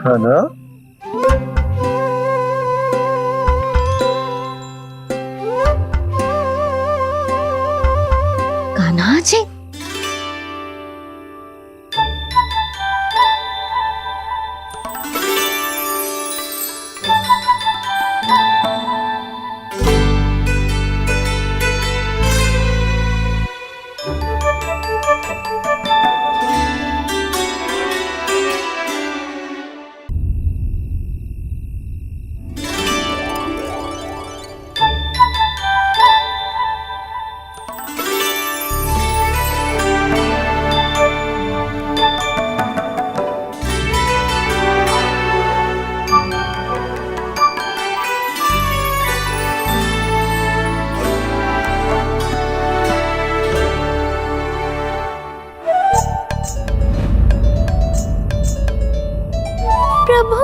खाना કાન્હા છે? પ્રભુ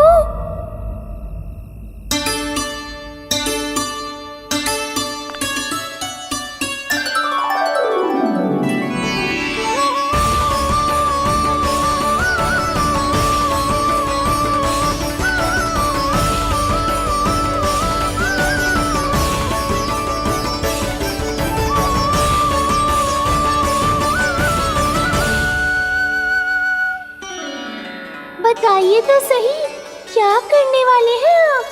बताइए तो सही, क्या करने वाले हैं आप?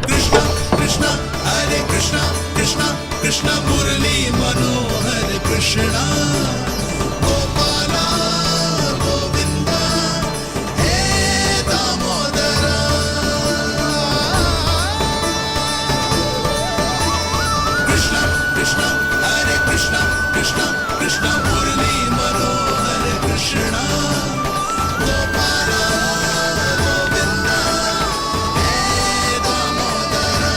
कृष्णा कृष्णा हरे कृष्णा कृष्णा कृष्णा मुरली मनोहर कृष्णा गोपाला गोविंदा हे दामोदरा कृष्णा कृष्णा हरे कृष्णा कृष्णा कृष्णा मुरली मनोहर कृष्णा गोपाला गोविंदा हे दामोदरा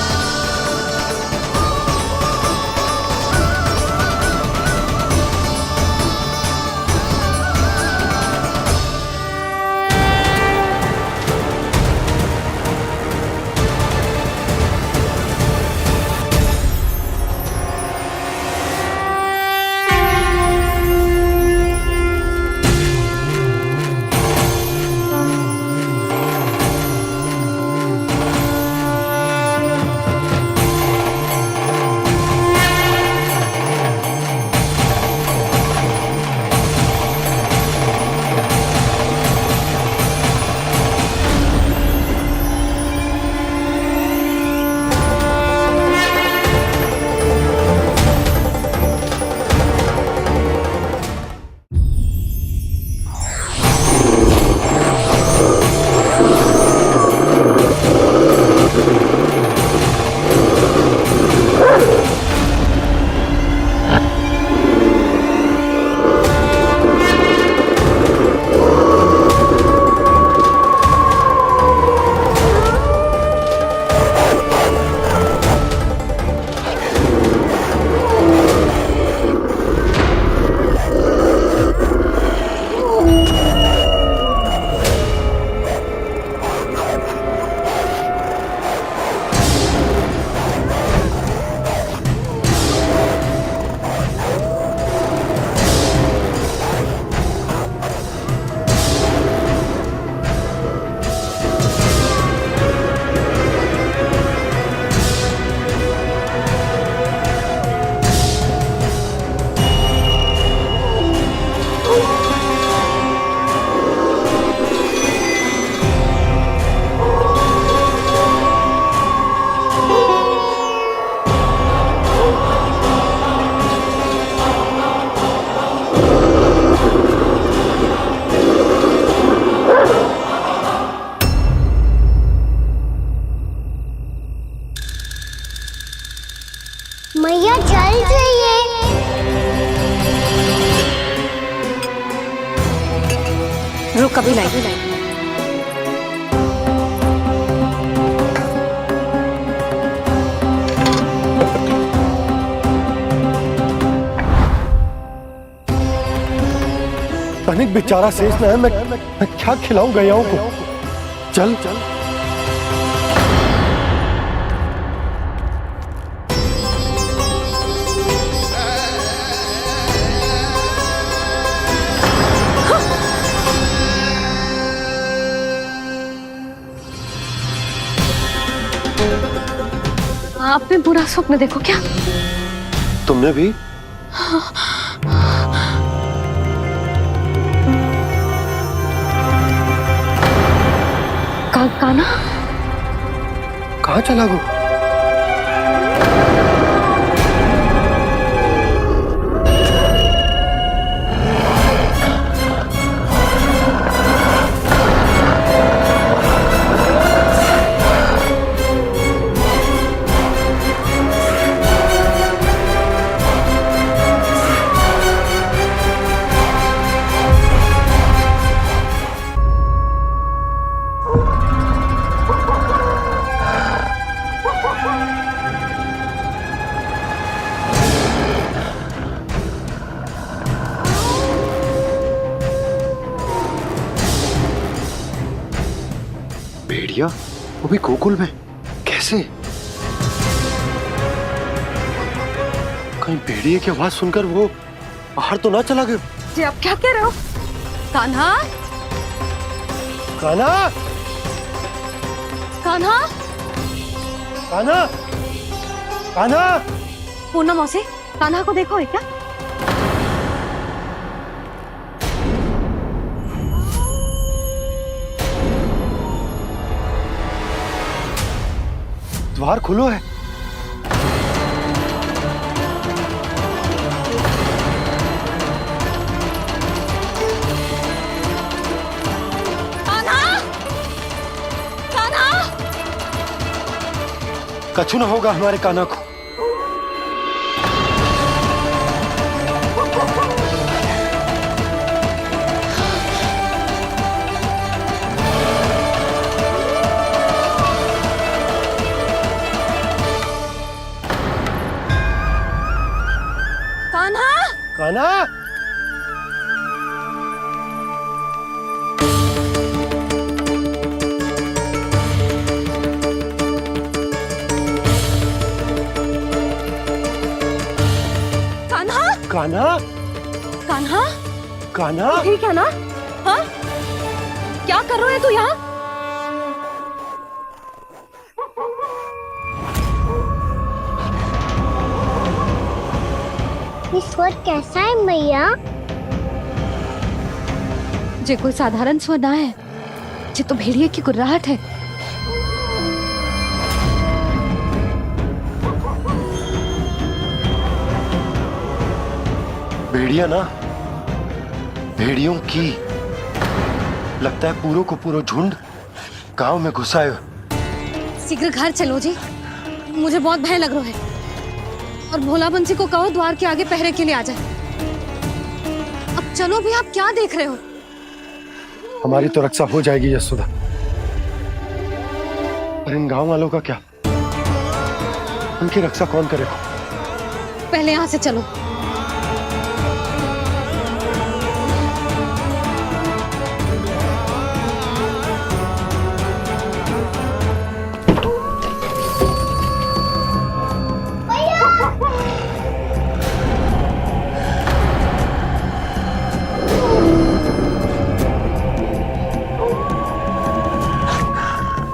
मैया जल जाइए। रुक अभी लाई। तनिक बेचारा शेष न है, मैं क्या खिलाऊं गयाओं को। चल चल आपने बुरा स्वप्न देखो क्या? तुमने भी? कान्हा कहाँ चला गो? भेड़िया वो भी गोकुल में कैसे? कहीं भेड़िए की आवाज सुनकर वो बाहर तो ना चला गया? जी आप क्या कह रहे हो? कान्हा कान्हा कान्हा कान्हा कान्हा पूनम मौसी, कान्हा को देखो है क्या? द्वार खुलो है। कान्हा कान्हा कछु न होगा हमारे कान्हा को। कान्हा कान्हा कान्हा कान्हा कान्हा ठीक है ना? हाँ क्या कर रहे हो तू यहाँ? ये स्वर कैसा है मैया? जे कोई साधारण स्वर ना है, जे तो भेड़िए की गुर्राहट है। भेड़िया ना, भेड़ियों की लगता है पूरों को पूरा झुंड गांव में घुसा है। शीघ्र घर चलो जी, मुझे बहुत भय लग रहा है। और भोला बंसी को कहो द्वार के आगे पहरे के लिए आ जाए। अब चलो भी, आप क्या देख रहे हो? हमारी तो रक्षा हो जाएगी यशोदा, पर इन गांव वालों का क्या? उनकी रक्षा कौन करेगा? पहले यहाँ से चलो।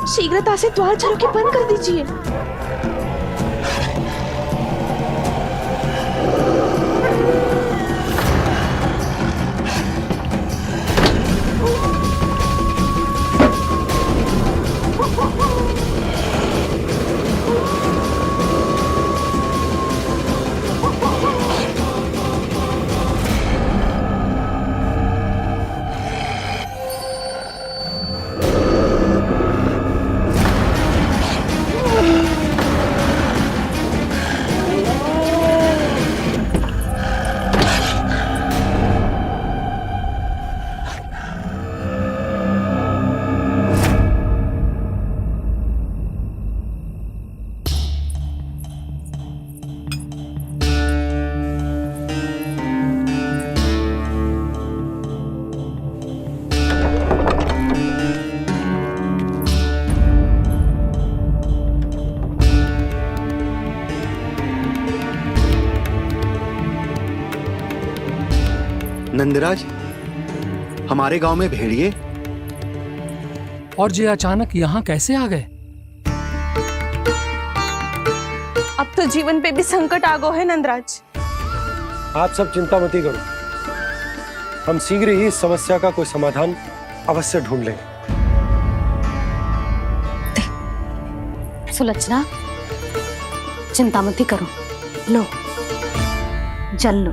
शीघ्रता से द्वार चारों के बंद कर दीजिए। नंदराज, हमारे गांव में भेड़िए और ये अचानक यहाँ कैसे आ गए? अब तो जीवन पे भी संकट आ गो है नंदराज। आप सब चिंता मत करो, हम शीघ्र ही इस समस्या का कोई समाधान अवश्य ढूंढ लेंगे। सुलक्षणा, चिंता मत करो, लो जल लो।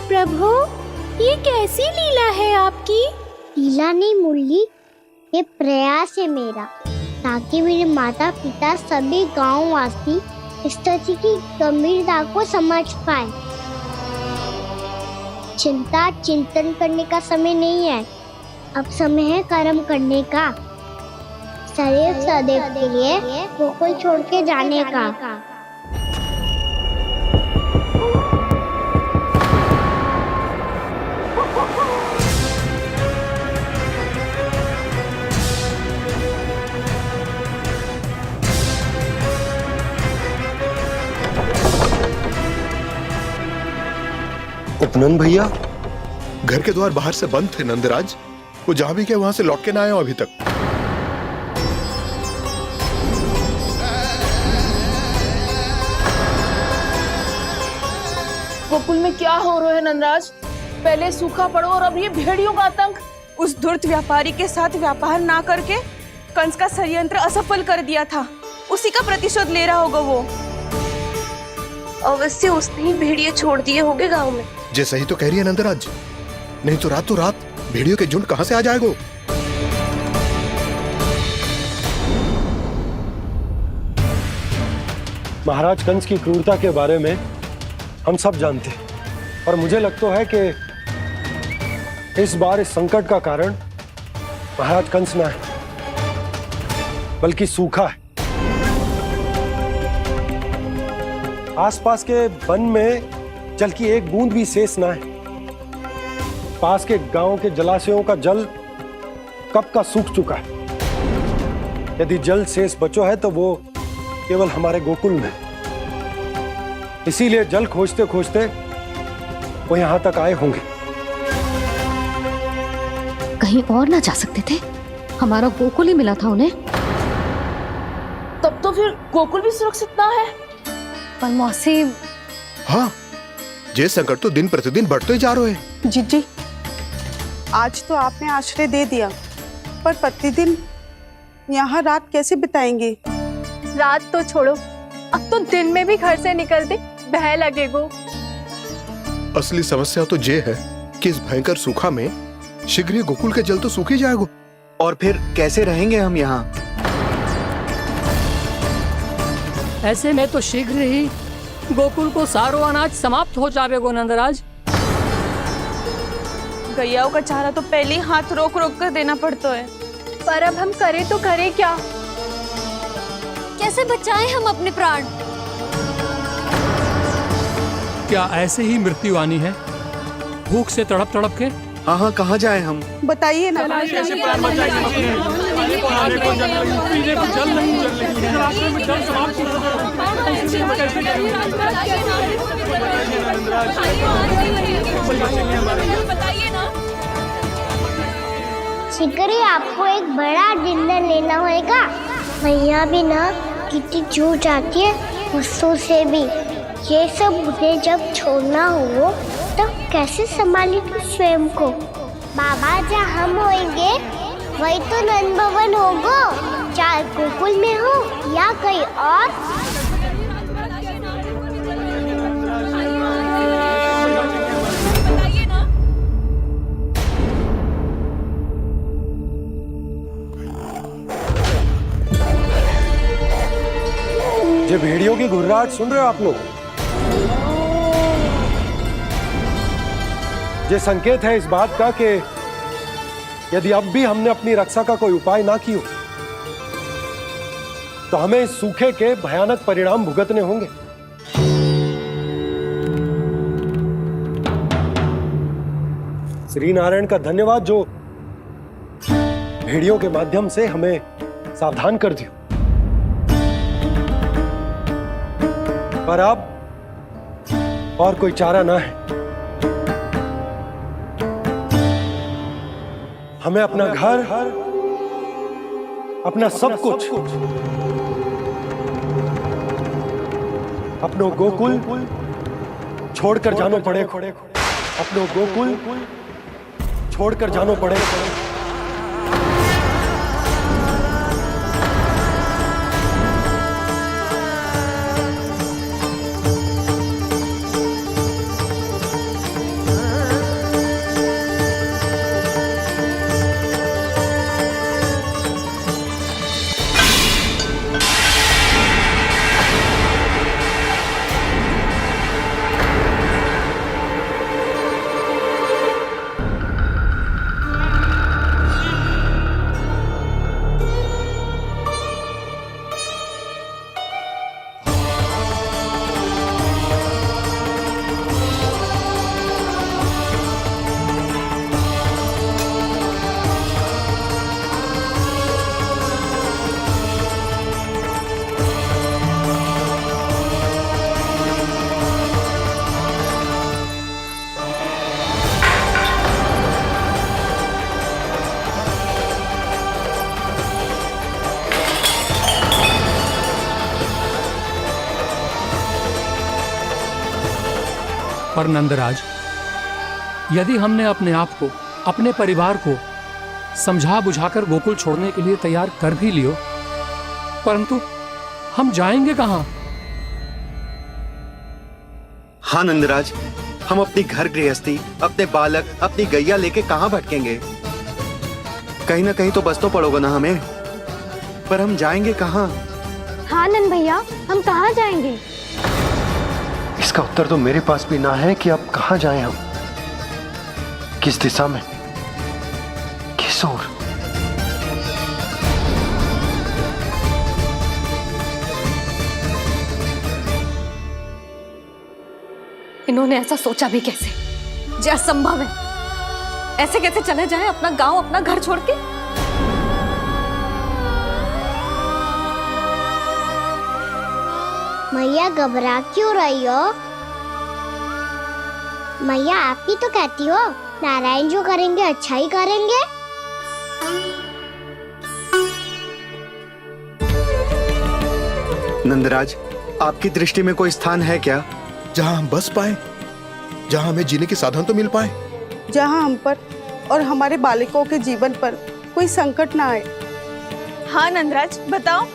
प्रभु, ये कैसी लीला है आपकी? लीला नहीं मुरली, ये प्रयास है मेरा, ताकि मेरे माता पिता सभी गांव वासी स्थिति की गंभीरता को समझ पाए। चिंता चिंतन करने का समय नहीं है, अब समय है कर्म करने का, सदैव सदैव के लिए गोकुल छोड़ के जाने का। उपनंद भैया, घर के द्वार बाहर से बंद थे नंदराज, वो जहां भी गए वहां से लौट के ना आए हो अभी तक। गोकुल में क्या हो रहा है नंदराज? पहले सूखा पड़ो और अब ये भेड़ियों का आतंक। उस धूर्त व्यापारी के साथ व्यापार ना करके कंस का षड्यंत्र असफल कर दिया था, उसी का प्रतिशोध ले रहा होगा वो। अवश्य उसने ही भेड़िए छोड़ दिए होंगे गांव में। जे सही तो कह रही है नंदराज, नहीं तो रातों रात भेड़ियों के झुंड कहां से आ जाएगा? महाराज कंस की क्रूरता के बारे में हम सब जानते हैं, और मुझे लगता है कि इस बार इस संकट का कारण महाराज कंस ना है, बल्कि सूखा है। आसपास के वन में जल की एक बूंद भी शेष ना है। पास के गांव के जलाशयों का जल कब का सूख चुका है। यदि जल शेष बचो है तो वो केवल हमारे गोकुल में। इसीलिए जल खोजते खोजते वो यहां तक आए होंगे। कहीं और ना जा सकते थे? हमारा गोकुल ही मिला था उन्हें। तब तो फिर गोकुल भी सुरक्षित ना है। पर मौसी, हाँ, ये संकट तो दिन प्रतिदिन बढ़ते ही जा रहे हैं। जीजी, आज तो आपने आश्रय दे दिया, पर प्रतिदिन यहाँ रात कैसे बिताएंगे? रात तो छोड़ो, अब तो दिन में भी घर से निकलते भय लगेगो। असली समस्या तो ये है कि इस भयंकर सूखा में शीघ्र ही गोकुल के जल तो सूख ही जाएगा। और फिर कैसे रहेंगे हम यहाँ? ऐसे में तो शीघ्र ही गोकुल को सारो अनाज समाप्त हो जाएगो नंदराज। गैयाओं का चारा तो पहले ही हाथ रोक रोक कर देना पड़ता है, पर अब हम करें तो करें क्या? कैसे बचाएं हम अपने प्राण? क्या ऐसे ही मृत्यु आनी है, भूख से तड़प तड़प के? हाँ हाँ, कहाँ जाए हम? बताइए ना। शीघ्र ही आपको एक बड़ा डिनर लेना होगा। मैया भी ना कितनी जूझ आती है गुस्सों से भी। ये सब उन्हें जब छोड़ना हो तो कैसे संभालेंगे स्वयं को? बाबा जहाँ हम होंगे वही तो नंद भवन होगा, चाहे गोकुल में हो या कहीं और। ये भेड़ियों की घुर्राहट सुन रहे हो आप लोग? ये संकेत है इस बात का कि यदि अब भी हमने अपनी रक्षा का कोई उपाय ना किया तो हमें इस सूखे के भयानक परिणाम भुगतने होंगे। श्री नारायण का धन्यवाद जो भेड़ियों के माध्यम से हमें सावधान कर दिया। पर अब और कोई चारा ना है। हमें अपना घर, अपना सब कुछ, अपनो गोकुल छोड़कर जानो पड़ेगा। अपनो गोकुल छोड़कर जानो पड़ेगा। पर नंदराज, यदि हमने अपने आप को, अपने परिवार को समझा बुझाकर गोकुल छोड़ने के लिए तैयार कर भी लियो, परंतु हम जाएंगे कहां? हाँ नंदराज, हम अपनी घर गृहस्थी, अपने बालक, अपनी गैया लेके कहाँ भटकेंगे? कहीं ना कहीं तो बस तो पड़ोगे ना हमें, पर हम जाएंगे कहाँ? हाँ नंद भैया, हम कहाँ जाएंगे? इसका उत्तर तो मेरे पास भी ना है कि अब कहां जाएं हम, किस दिशा में, किस ओर। इन्होंने ऐसा सोचा भी कैसे? जो असंभव है। ऐसे कैसे चले जाएं अपना गांव, अपना घर छोड़ के? मैया घबरा क्यों रही हो? मैया आप ही तो कहती हो नारायण जो करेंगे अच्छा ही करेंगे। नंदराज, आपकी दृष्टि में कोई स्थान है क्या जहां हम बस पाए, जहां हमें जीने के साधन तो मिल पाए, जहाँ हम पर और हमारे बालकों के जीवन पर कोई संकट ना आए। हाँ नंदराज, बताओ,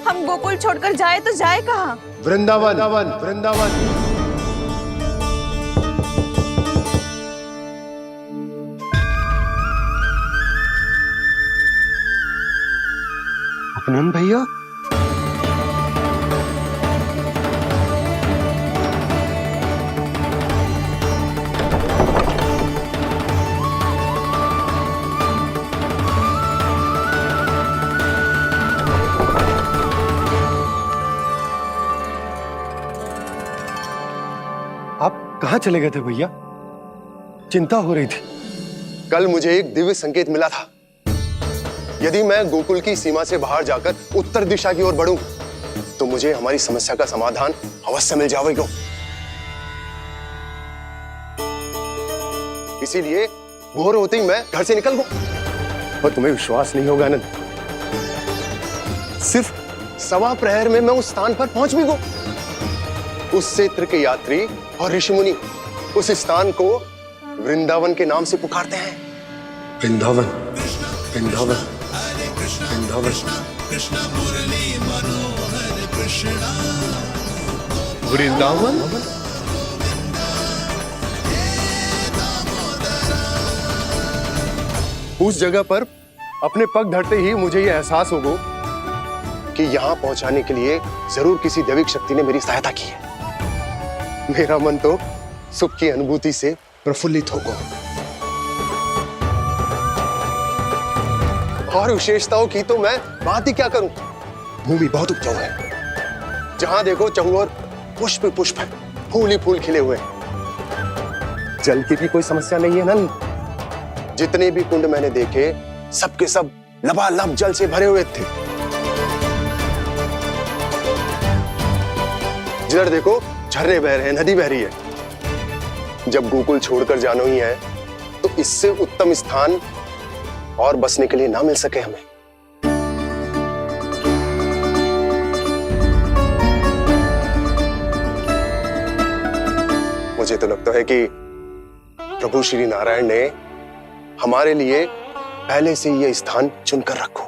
हम गोकुल छोड़कर जाए तो जाए कहाँ? वृंदावन, वृंदावन। नंद भैया, आप कहाँ चले गए थे भैया? चिंता हो रही थी। कल मुझे एक दिव्य संकेत मिला था। यदि मैं गोकुल की सीमा से बाहर जाकर उत्तर दिशा की ओर बढ़ूं, तो मुझे हमारी समस्या का समाधान अवश्य मिल जाएगा। इसीलिए भोर होते ही मैं घर से निकल गया। और तुम्हें विश्वास नहीं होगा आनंद, सिर्फ सवा प्रहर में मैं उस स्थान पर पहुंच भी गया। उस क्षेत्र के यात्री और ऋषिमुनि उस स्थान को वृंदावन के नाम से पुकारते हैं। वृंदावन, वृंदावन, वृंदावन। कृष्ण मुरली मनोहर कृष्णा, वृंदावन। उस जगह पर अपने पग धरते ही मुझे यह एहसास होगा कि यहां पहुंचाने के लिए जरूर किसी दैविक शक्ति ने मेरी सहायता की है। मेरा मन तो सुख की अनुभूति से प्रफुल्लित होगा। और विशेषताओं की तो मैं बात ही क्या करूं। भूमि बहुत उपजाऊ है, जहां देखो चहुओर पुष्प पुष्प है, फूल ही फूल खिले हुए हैं। जल की भी कोई समस्या नहीं है नंद। जितने भी कुंड मैंने देखे, सबके सब लबालब जल से भरे हुए थे। जिधर देखो झरने बह रहे हैं, नदी बह रही है। जब गोकुल छोड़कर जाना ही है तो इससे उत्तम स्थान और बसने के लिए ना मिल सके हमें। मुझे तो लगता है कि प्रभु श्री नारायण ने हमारे लिए पहले से यह स्थान चुनकर रखो।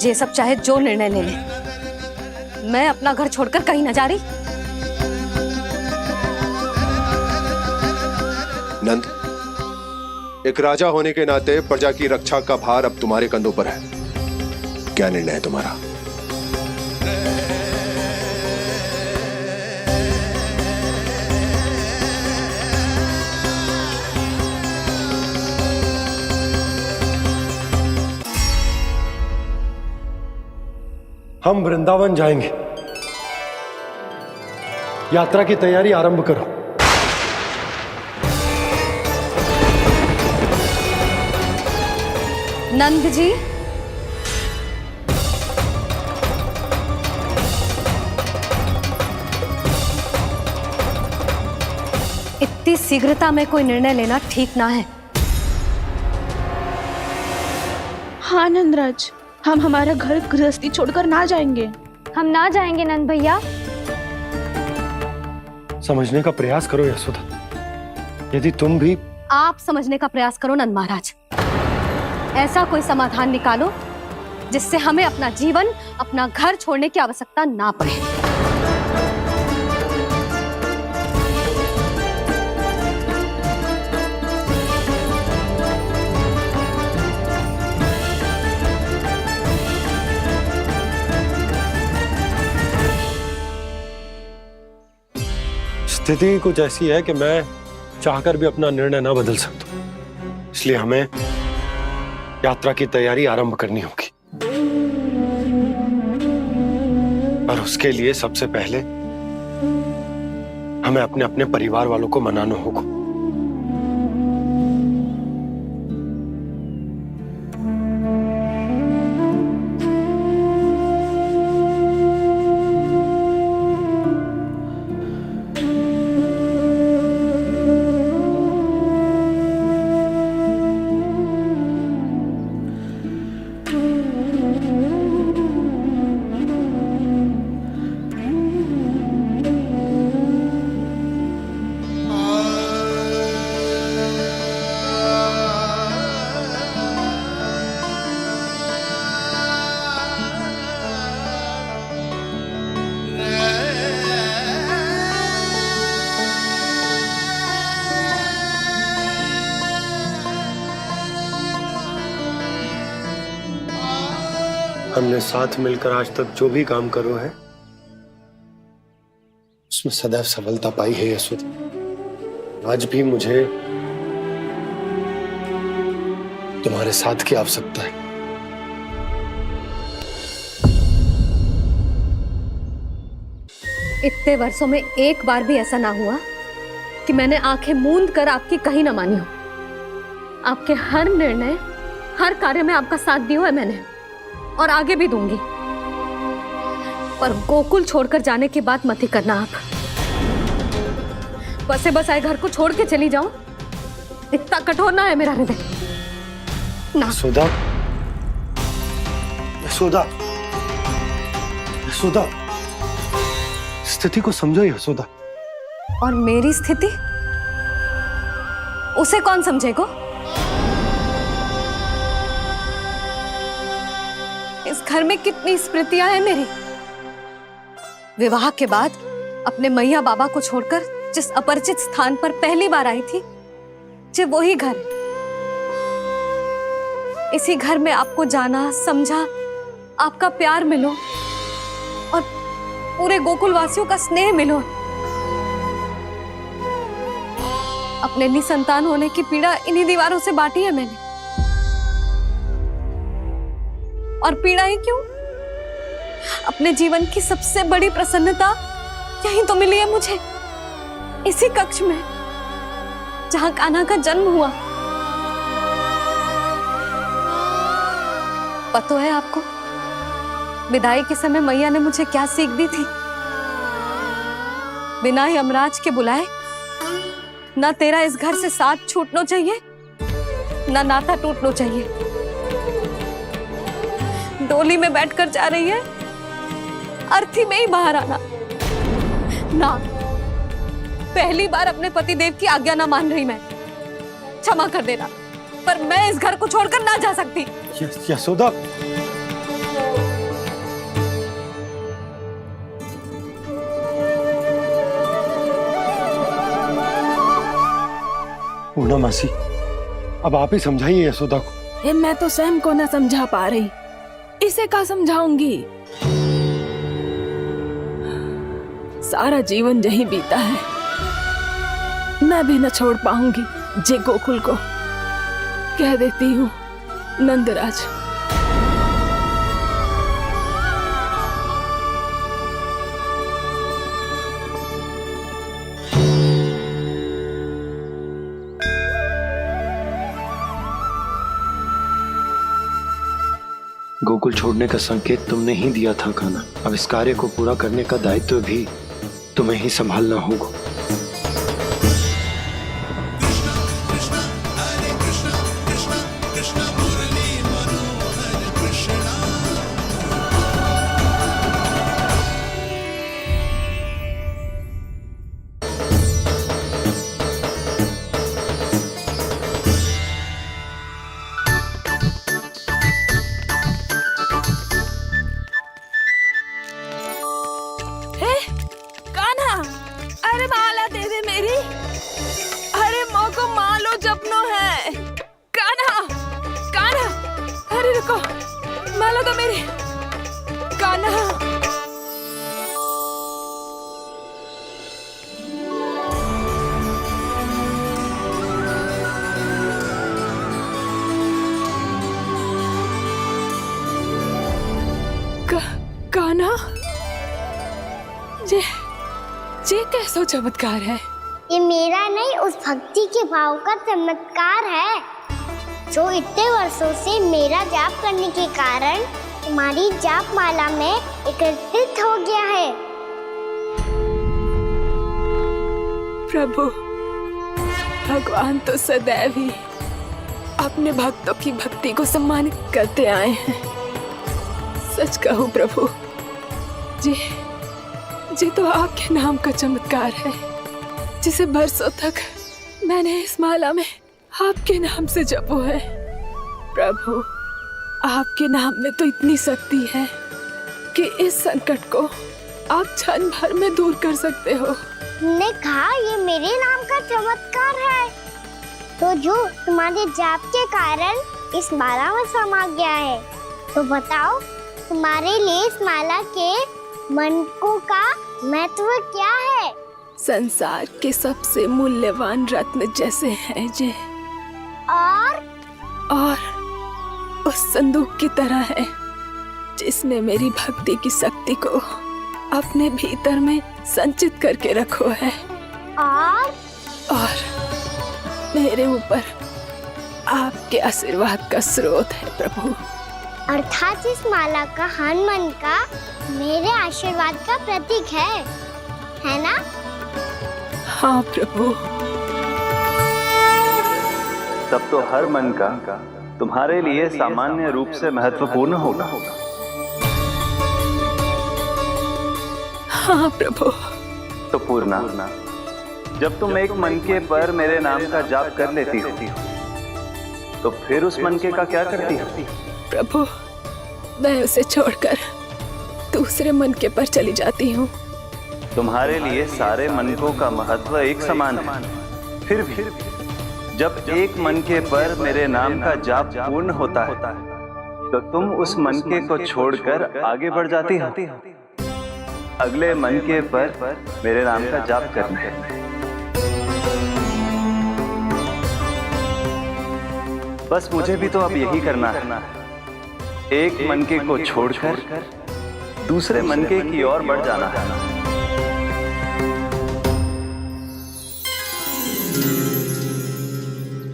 ये सब चाहे जो निर्णय ले ले, मैं अपना घर छोड़कर कहीं न जा रही। नंद, एक राजा होने के नाते प्रजा की रक्षा का भार अब तुम्हारे कंधों पर है। क्या निर्णय है तुम्हारा? हम वृंदावन जाएंगे। यात्रा की तैयारी आरंभ करो। नंद जी, इतनी शीघ्रता में कोई निर्णय लेना ठीक ना है। हाँ नंदराज, हम हमारा घर गृहस्थी छोड़कर ना जाएंगे। हम ना जाएंगे नंद भैया। समझने का प्रयास करो यशोदा। यदि तुम भी आप समझने का प्रयास करो नंद महाराज। ऐसा कोई समाधान निकालो जिससे हमें अपना जीवन, अपना घर छोड़ने की आवश्यकता ना पड़े। स्थिति कुछ ऐसी है कि मैं चाहकर भी अपना निर्णय ना बदल सकता, इसलिए हमें यात्रा की तैयारी आरंभ करनी होगी। और उसके लिए सबसे पहले हमें अपने अपने परिवार वालों को मनाना होगा। हमने साथ मिलकर आज तक जो भी काम करो है उसमें सदैव सफलता पाई है यशोदा। आज भी मुझे तुम्हारे साथ की आवश्यकता है। इतने वर्षों में एक बार भी ऐसा ना हुआ कि मैंने आंखें मूंद कर आपकी कहीं ना मानी हो। आपके हर निर्णय, हर कार्य में आपका साथ दिया है मैंने, और आगे भी दूंगी। पर गोकुल छोड़कर जाने की बात मत ही करना आप। बसे बसाए घर को छोड़ के चली जाऊं, इतना कठोर ना है मेरा हृदय ना। यशोदा, यशोदा, यशोदा, स्थिति को समझो यशोदा। और मेरी स्थिति उसे कौन समझेगा? इस घर में कितनी स्मृतियां हैं मेरी। विवाह के बाद अपने मैया बाबा को छोड़कर जिस अपरिचित स्थान पर पहली बार आई थी, जो वही घर। इसी घर में आपको जाना, समझा, आपका प्यार मिलो और पूरे गोकुल वासियों का स्नेह मिलो। अपने निसंतान होने की पीड़ा इन्हीं दीवारों से बांटी है मैंने। और पीड़ा ही क्यों? अपने जीवन की सबसे बड़ी प्रसन्नता यहीं तो मिली है मुझे, इसी कक्ष में जहां कान्हा का जन्म हुआ। पता है आपको विदाई के समय मैया ने मुझे क्या सीख दी थी? बिना ही यमराज के बुलाए ना तेरा इस घर से साथ छूटना चाहिए, ना नाता टूटना चाहिए। डोली में बैठकर जा रही है, अर्थी में ही बाहर आना ना। पहली बार अपने पतिदेव की आज्ञा ना मान रही मैं, क्षमा कर देना, पर मैं इस घर को छोड़कर ना जा सकती। यशोदा, पूर्णा मासी, अब आप ही समझाइए यशोदा को। मैं तो स्वयं को ना समझा पा रही, इसे क्या समझाऊंगी? सारा जीवन यही बीता है, मैं भी न छोड़ पाऊंगी जे गोकुल को। कह देती हूँ नंदराज। गोकुल छोड़ने का संकेत तुमने ही दिया था कान्हा। अब इस कार्य को पूरा करने का दायित्व भी तुम्हें ही संभालना होगा। अरे माला दे दे मेरी। अरे मोको मालो जपनो है। कान्हा, कान्हा, अरे रुको, माला दो मेरी। कान्हा, कान्हा, ये कैसा चमत्कार है? ये मेरा नहीं, उस भक्ति के भाव का चमत्कार है जो इतने वर्षों से मेरा जाप करने के कारण तुम्हारी जाप माला में एकत्रित हो गया है। प्रभु, भगवान तो सदैव ही अपने भक्तों की भक्ति को सम्मानित करते आए हैं। सच कहूँ प्रभु, जी तो आपके नाम का चमत्कार है, जिसे बरसों तक मैंने इस माला में आपके नाम से जपो है। प्रभु, आपके नाम में तो इतनी शक्ति है कि इस संकट को आप क्षण भर में दूर कर सकते हो। तुमने कहा ये मेरे नाम का चमत्कार है, तो जो तुम्हारे जाप के कारण इस माला में समा गया है, तो बताओ तुम्हारे लिए इस माला के मनकों का महत्व क्या है? संसार के सबसे मूल्यवान रत्न जैसे हैं जे, और उस संदूक की तरह है जिसने मेरी भक्ति की शक्ति को अपने भीतर में संचित करके रखो है। और मेरे ऊपर आपके आशीर्वाद का स्रोत है प्रभु। अर्थात इस माला का हनुमान का मेरे आशीर्वाद का प्रतीक है ना? हाँ प्रभु। तब तो हर मन का तुम्हारे लिए सामान्य रूप से महत्वपूर्ण होगा। हाँ प्रभु। तो पूर्णा, जब तुम एक मनके पर मेरे नाम का जाप कर लेती हो, तो फिर उस मनके का क्या करती हो? प्रभु, मैं उसे छोड़कर दूसरे मनके पर चली जाती हूँ। तुम्हारे लिए सारे मनकों का महत्व एक समान है। फिर भी जब एक मनके पर मेरे नाम का जाप पूर्ण होता है, तो तुम उस मनके को छोड़कर आगे बढ़ जाती हो अगले मनके पर मेरे नाम का जाप करने। बस मुझे भी तो अब यही करना है, एक मनके को छोड़कर दूसरे मनके की ओर बढ़ जाना है।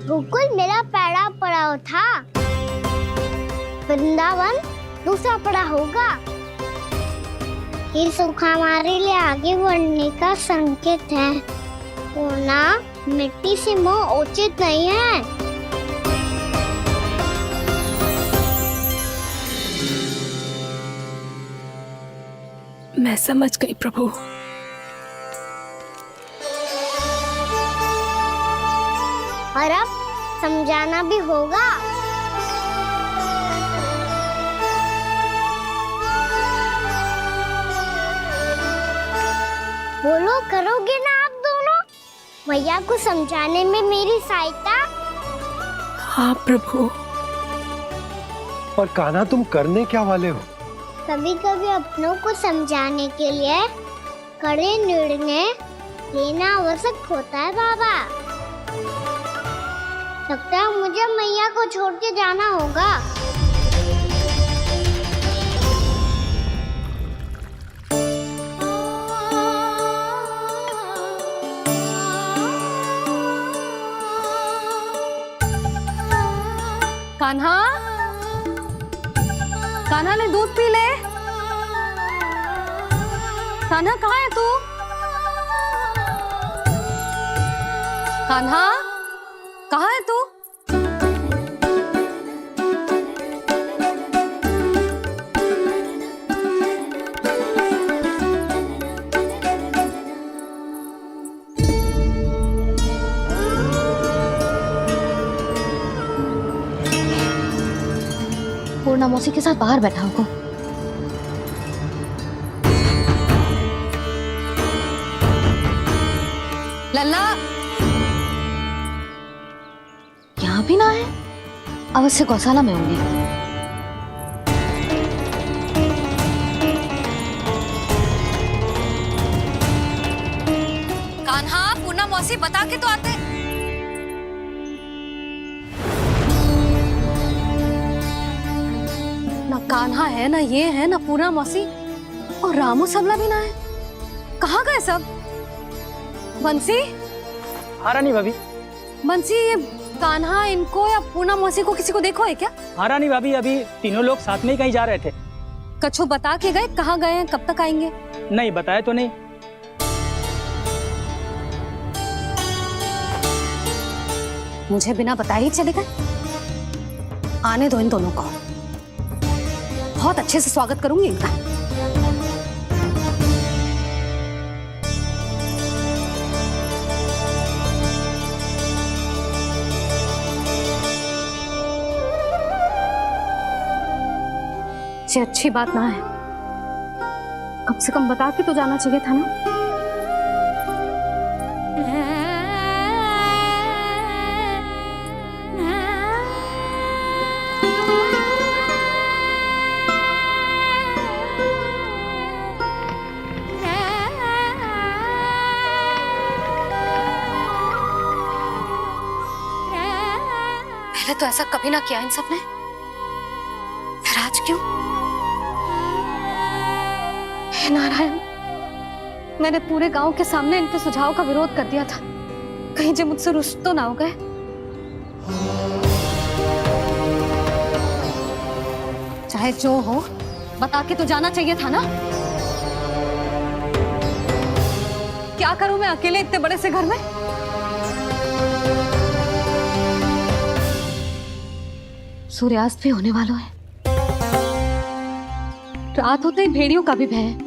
गोकुल मेरा पैड़ा पड़ा था, वृंदावन दूसरा पड़ा होगा। ये सुख हमारे लिए आगे बढ़ने का संकेत है। होना मिट्टी से मोह उचित नहीं है। मैं समझ गई प्रभु। और अब समझाना भी होगा। बोलो, करोगे ना आप दोनों? भैया को समझाने में मेरी सहायता। हाँ प्रभु। और कान्हा, तुम करने क्या वाले हो? कभी कभी अपनों को समझाने के लिए कड़े निर्णय लेना आवश्यक होता है बाबा। लगता है मुझे मैया को छोड़ के जाना होगा। कान्हा, कान्हा ने दूध पी ले। कान्हा कहाँ है तू? कान्हा कहाँ है तू? पूर्णा मौसी के साथ बाहर बैठा होगा। लल्ला यहाँ भी ना है। अवश्य गौशाला में होंगे। कान्हा, पूर्णा मौसी बता के तो आते। ना कान्हा है, ना ये है, ना पूर्णा मौसी, और रामू सबला भी ना है। कहाँ गए सब? बंसी? हाँ रानी भाभी। बंसी, ये कान्हा इनको या पूर्णा मौसी को किसी को देखो है क्या? हाँ रानी भाभी, अभी तीनों लोग साथ में ही कहीं जा रहे थे। कछु बता के गए कहाँ गए हैं, कब तक आएंगे? नहीं बताया तो नहीं। मुझे बिना बताए ही चले गए। आने दो इन दोनों को, बहुत अच्छे से स्वागत करूंगी इनका। ये अच्छी बात ना है। कम से कम बता के तो जाना चाहिए था ना। पहले तो ऐसा कभी ना किया इन सब ने, फिर आज क्यों? हे नारायण, मैंने पूरे गांव के सामने इनके सुझाव का विरोध कर दिया था। कहीं जो मुझसे रुष्ट तो ना हो गए। चाहे जो हो, बता के तो जाना चाहिए था ना। क्या करूं मैं अकेले इतने बड़े से घर में? सूर्यास्त भी होने वाला है। रात होते ही भेड़ियों का भी भय है।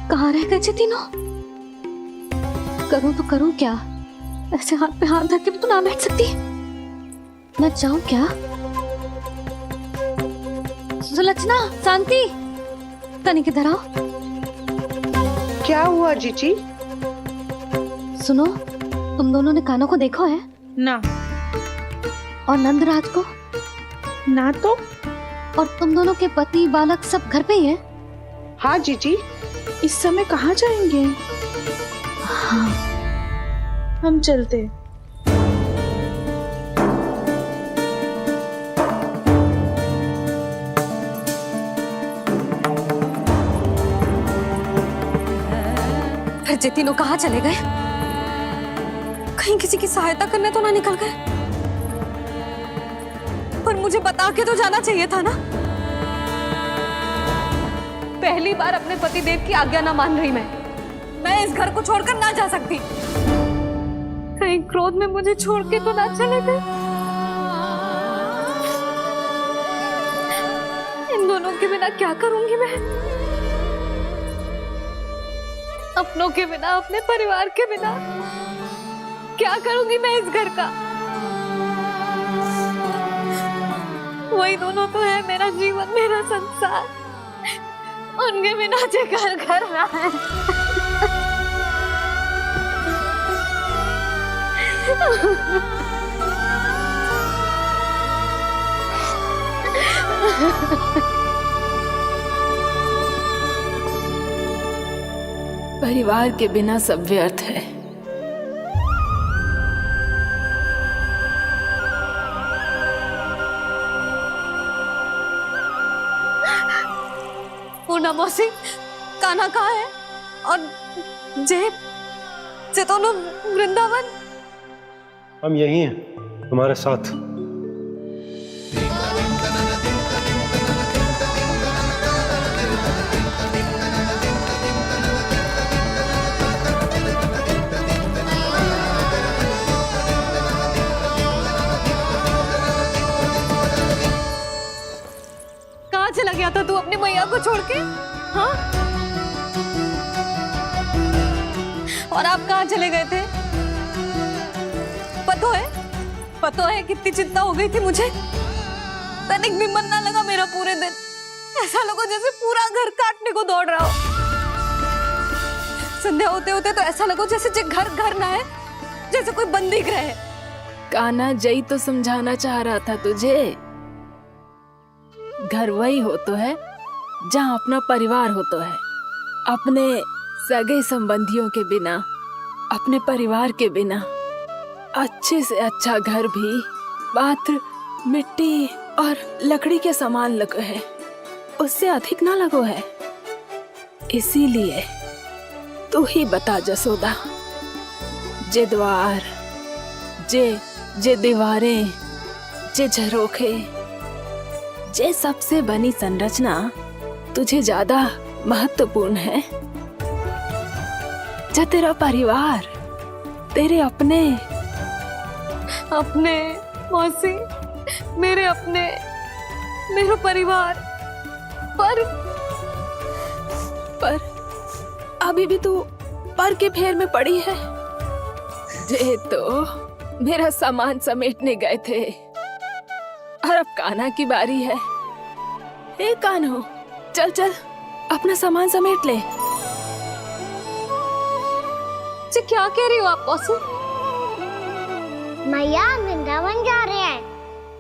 कहाँ रह गए तीनों? करूं तो करूं क्या? ऐसे हाथ पे हाथ धर के भी तो ना बैठ सकती। मैं जाऊं क्या? सुलक्षणा, शांति, तनी किधर आओ। क्या हुआ जीजी? सुनो, तुम दोनों ने कान्हा को देखा है? ना। और नंदराज को? ना तो। और तुम दोनों के पति बालक सब घर पे ही हैं? हाँ जीजी, इस समय कहाँ जाएंगे? हाँ। हम चलते। फिर ये तीनों कहाँ चले गए? कहीं किसी की सहायता करने तो ना निकल गए? पर मुझे बता के तो जाना चाहिए था ना। पहली बार अपने पतिदेव की आज्ञा ना मान रही मैं इस घर को छोड़कर ना जा सकती। कहीं क्रोध में मुझे छोड़ के तो ना चले गए। इन दोनों के बिना क्या करूंगी मैं? अपनों के बिना, अपने परिवार के बिना क्या करूंगी मैं इस घर का? वही दोनों तो है मेरा जीवन, मेरा संसार। उनके बिना जे घर घर रहा है। परिवार के बिना सब व्यर्थ है। पूना मौसी, कान्हा कहाँ है? और जे दोनों वृंदावन? हम यही हैं तुम्हारे साथ। कहाँ चला गया था तू अपनी मैया को छोड़ के? हाँ? और आप कहाँ चले गए थे? पतो है कितनी चिंता हो गई थी मुझे। तनिक भी मन ना लगा मेरा पूरे दिन। ऐसा लगा जैसे पूरा घर काटने को दौड़ रहा हो। संध्या होते होते तो ऐसा लगा जैसे घर घर ना है, जैसे कोई बंदी गृह है। कान्हा, जय तो समझाना चाह रहा था तुझे। घर वही हो तो है जहाँ अपना परिवार हो तो है। अपने सगे संबंधियों के बिना, अपने परिवार के बिना अच्छे से अच्छा घर भी मात्र मिट्टी और लकड़ी के समान लगो है, उससे अधिक ना लगो है। इसीलिए तू ही बता जसोदा, जे द्वार, जे दीवारें, जे झरोखे, जे सबसे बनी संरचना तुझे ज्यादा महत्वपूर्ण है? जा तेरा परिवार, तेरे अपने मौसी, मेरे अपने, मेरा परिवार। पर अभी भी तू पर के फेर में पड़ी है। जे तो मेरा सामान समेटने गए थे और अब कान्हा की बारी है। हे कान्हो, चल चल अपना सामान समेट ले। क्या कह रही हो आप मौसी? मैया वृंदावन जा रहे हैं।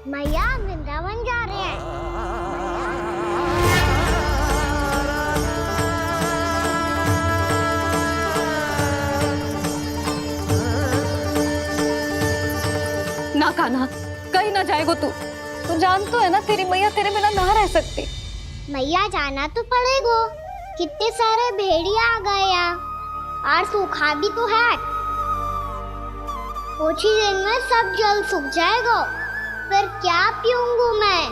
मैया वृंदावन जा रहे हैं। ना कान्हा, कहीं ना जाएगो तू। तू जान तो है ना तेरी मैया तेरे बिना ना रह सकती। मैया जाना तो पड़ेगा। कितने सारे भेड़िया आ गए यहाँ और सूखा भी तो है। कुछ ही दिन में सब जल सूख जाएगा, फिर क्या पीऊंगा मैं?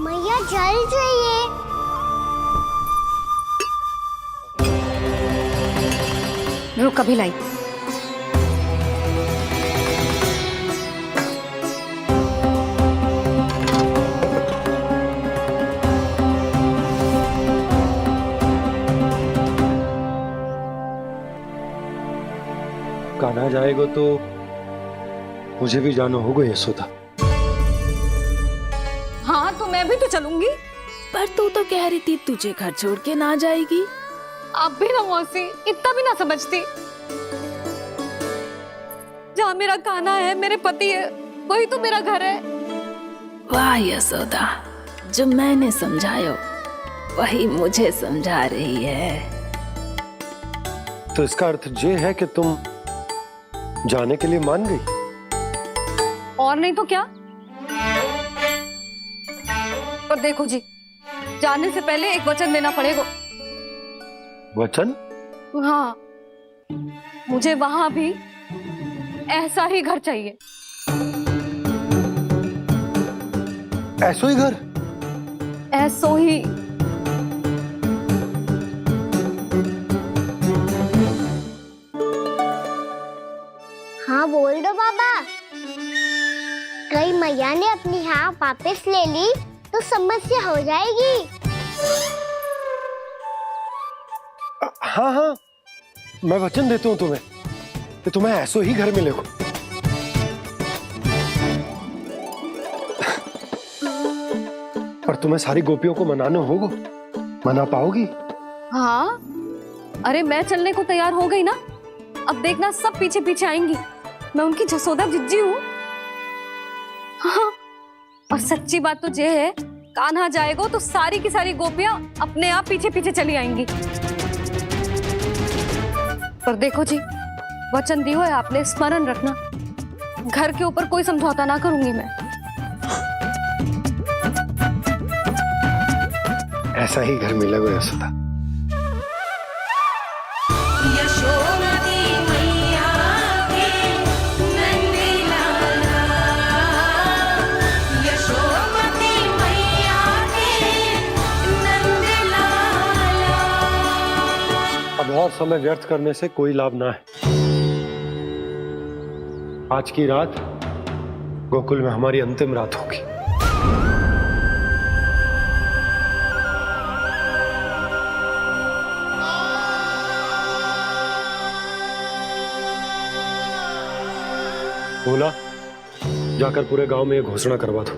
मैया जल चाहिए। रुक, कभी लाई। कान्हा जाएगा तो मुझे भी जाना होगा यशोदा। हाँ, तो मैं भी तो चलूंगी। पर तू तो कह रही थी तुझे घर छोड़ के ना जाएगी। आप भी ना मौसी, इतना भी ना समझती। जहाँ मेरा कान्हा है, मेरे पति है, वही तो मेरा घर है। वाह यशोदा, जो मैंने समझायो वही मुझे समझा रही है। तो इसका अर्थ ये है कि तुम जाने के लिए मान गई? और नहीं तो क्या। और देखो जी, जाने से पहले एक वचन देना पड़ेगा। वचन? हाँ, मुझे वहां भी ऐसा ही घर चाहिए। ऐसो ही घर? ऐसो ही। हाँ बोल दो बाबा। कहीं मैया ने अपनी हाँ वापस ले ली तो समस्या हो जाएगी। हाँ हाँ, मैं वचन देता हूँ तुम्हें कि तुम्हें ऐसो ही घर मिलेगा। पर तुम्हें सारी गोपियों को मनाना होगा। मना पाओगी? हाँ, अरे मैं चलने को तैयार हो गई ना। अब देखना सब पीछे पीछे आएंगी। मैं उनकी जसोदा जिज्जी हूँ। हाँ, और सच्ची बात तो ये है, कान्हा जाएगा तो सारी की सारी गोपियां अपने आप पीछे पीछे चली आएंगी। पर देखो जी, वचन दियो है आपने, स्मरण रखना। घर के ऊपर कोई समझौता ना करूंगी मैं। ऐसा ही घर मिलेगा यशोदा। अब और समय व्यर्थ करने से कोई लाभ ना है। आज की रात गोकुल में हमारी अंतिम रात होगी। बोला, जाकर पूरे गांव में ये घोषणा करवा दो।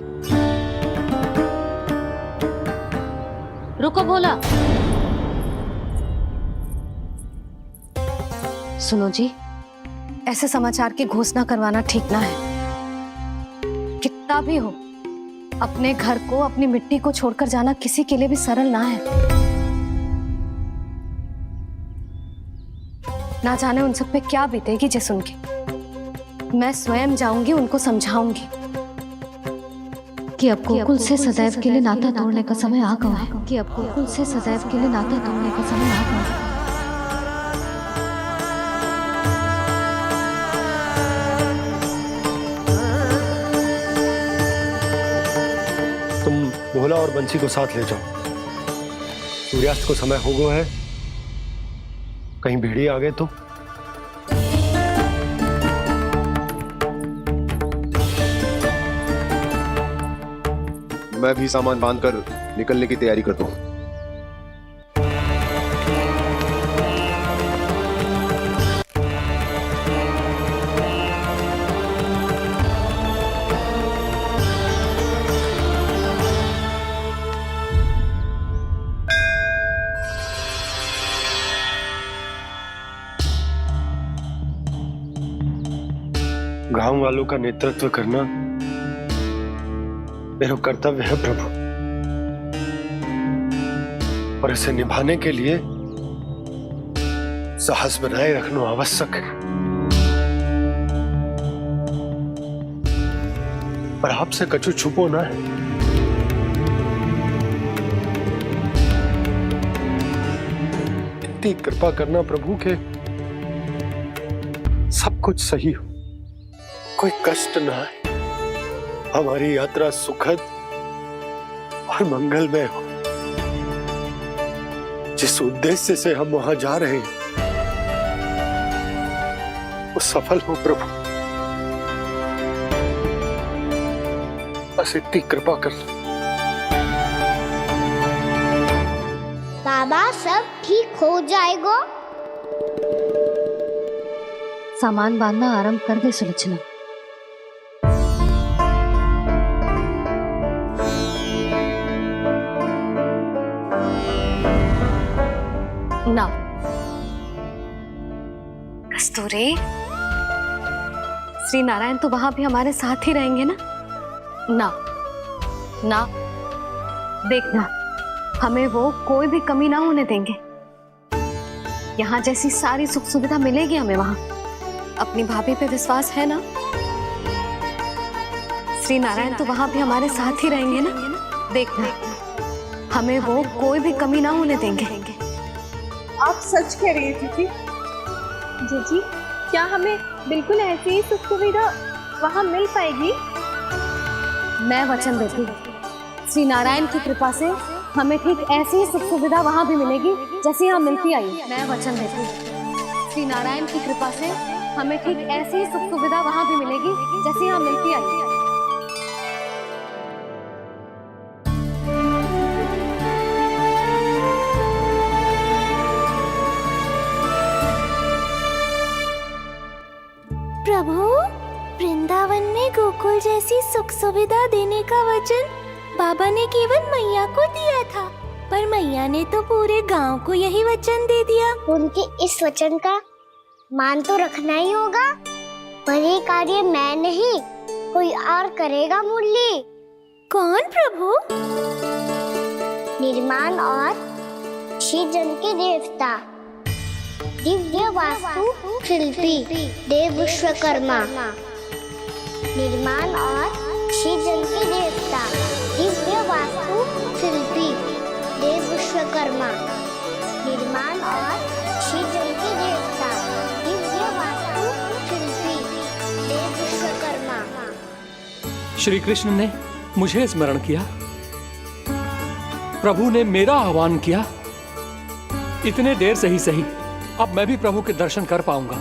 रुको भोला। सुनो जी, ऐसे समाचार की घोषणा करवाना ठीक ना है। कितना भी हो, अपने घर को, अपनी मिट्टी को छोड़कर जाना किसी के लिए भी सरल ना है। ना जाने उन सब पे क्या बीतेगी जे सुन के। मैं स्वयं जाऊंगी, उनको समझाऊंगी कि अब गोकुल से सदैव के लिए नाता तोड़ने का समय आ गया है। कि अब गोकुल से सदैव के लिए नाता तोड़ने का समय आ गया है। तुम भोला और बंसी को साथ ले जाओ। सूर्यास्त को समय हो गया है, कहीं भेड़ी आ गए तो। मैं भी सामान बांधकर निकलने की तैयारी करता हूँ। गांव वालों का नेतृत्व करना मेरा कर्तव्य है प्रभु, और इसे निभाने के लिए साहस बनाए रखना आवश्यक है। पर आपसे कछु छुपो ना है। इतनी कृपा करना प्रभु के सब कुछ सही हो, कोई कष्ट ना है, हमारी यात्रा सुखद और मंगलमय हो। जिस उद्देश्य से हम वहां जा रहे हैं वो सफल हो प्रभु। बस इतनी कृपा कर। बाबा सब ठीक हो जाएगा। सामान बांधना आरंभ कर दे सुलोचना। ना कस्तूरी, श्री नारायण तो वहां भी हमारे साथ ही रहेंगे ना? ना ना, देखना हमें वो कोई भी कमी ना होने देंगे। यहाँ जैसी सारी सुख सुविधा मिलेगी हमें वहां। अपनी भाभी पे विश्वास है ना? श्री नारायण तो वहां भी हमारे साथ ही रहेंगे ना? देखना हमें वो कोई भी कमी ना होने देंगे। आप सच कह रही है दीदी। जीजी, क्या हमें बिल्कुल ऐसी ही सुख सुविधा वहाँ मिल पाएगी? मैं वचन देती हूँ श्री नारायण की कृपा से हमें ठीक ऐसी ही सुख सुविधा वहाँ भी मिलेगी जैसी यहाँ मिलती आई है। मैं वचन देती हूँ, श्री नारायण की कृपा से हमें ठीक ऐसी ही सुख सुविधा वहाँ भी मिलेगी जैसी यहाँ मिलती आई है। प्रभु, वृंदावन में गोकुल जैसी सुख सुविधा देने का वचन बाबा ने केवल मैया को दिया था, पर मैया ने तो पूरे गांव को यही वचन दे दिया। उनके इस वचन का मान तो रखना ही होगा, पर ये कार्य मैं नहीं कोई और करेगा। मुरली कौन प्रभु? निर्माण और सृजन के देवता, दिव्य वास्तु शिल्पी देव विश्वकर्मा। निर्माण और सृजन के देवता, दिव्य वास्तु शिल्पी देव विश्वकर्मा। निर्माण और सृजन के देवता, दिव्य वास्तु शिल्पी देव विश्वकर्मा। श्री कृष्ण ने मुझे स्मरण किया, प्रभु ने मेरा आह्वान किया। इतने देर से ही सही, अब मैं भी प्रभु के दर्शन कर पाऊंगा,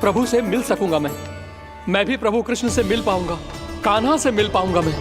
प्रभु से मिल सकूंगा। मैं भी प्रभु कृष्ण से मिल पाऊंगा, कान्हा से मिल पाऊंगा मैं।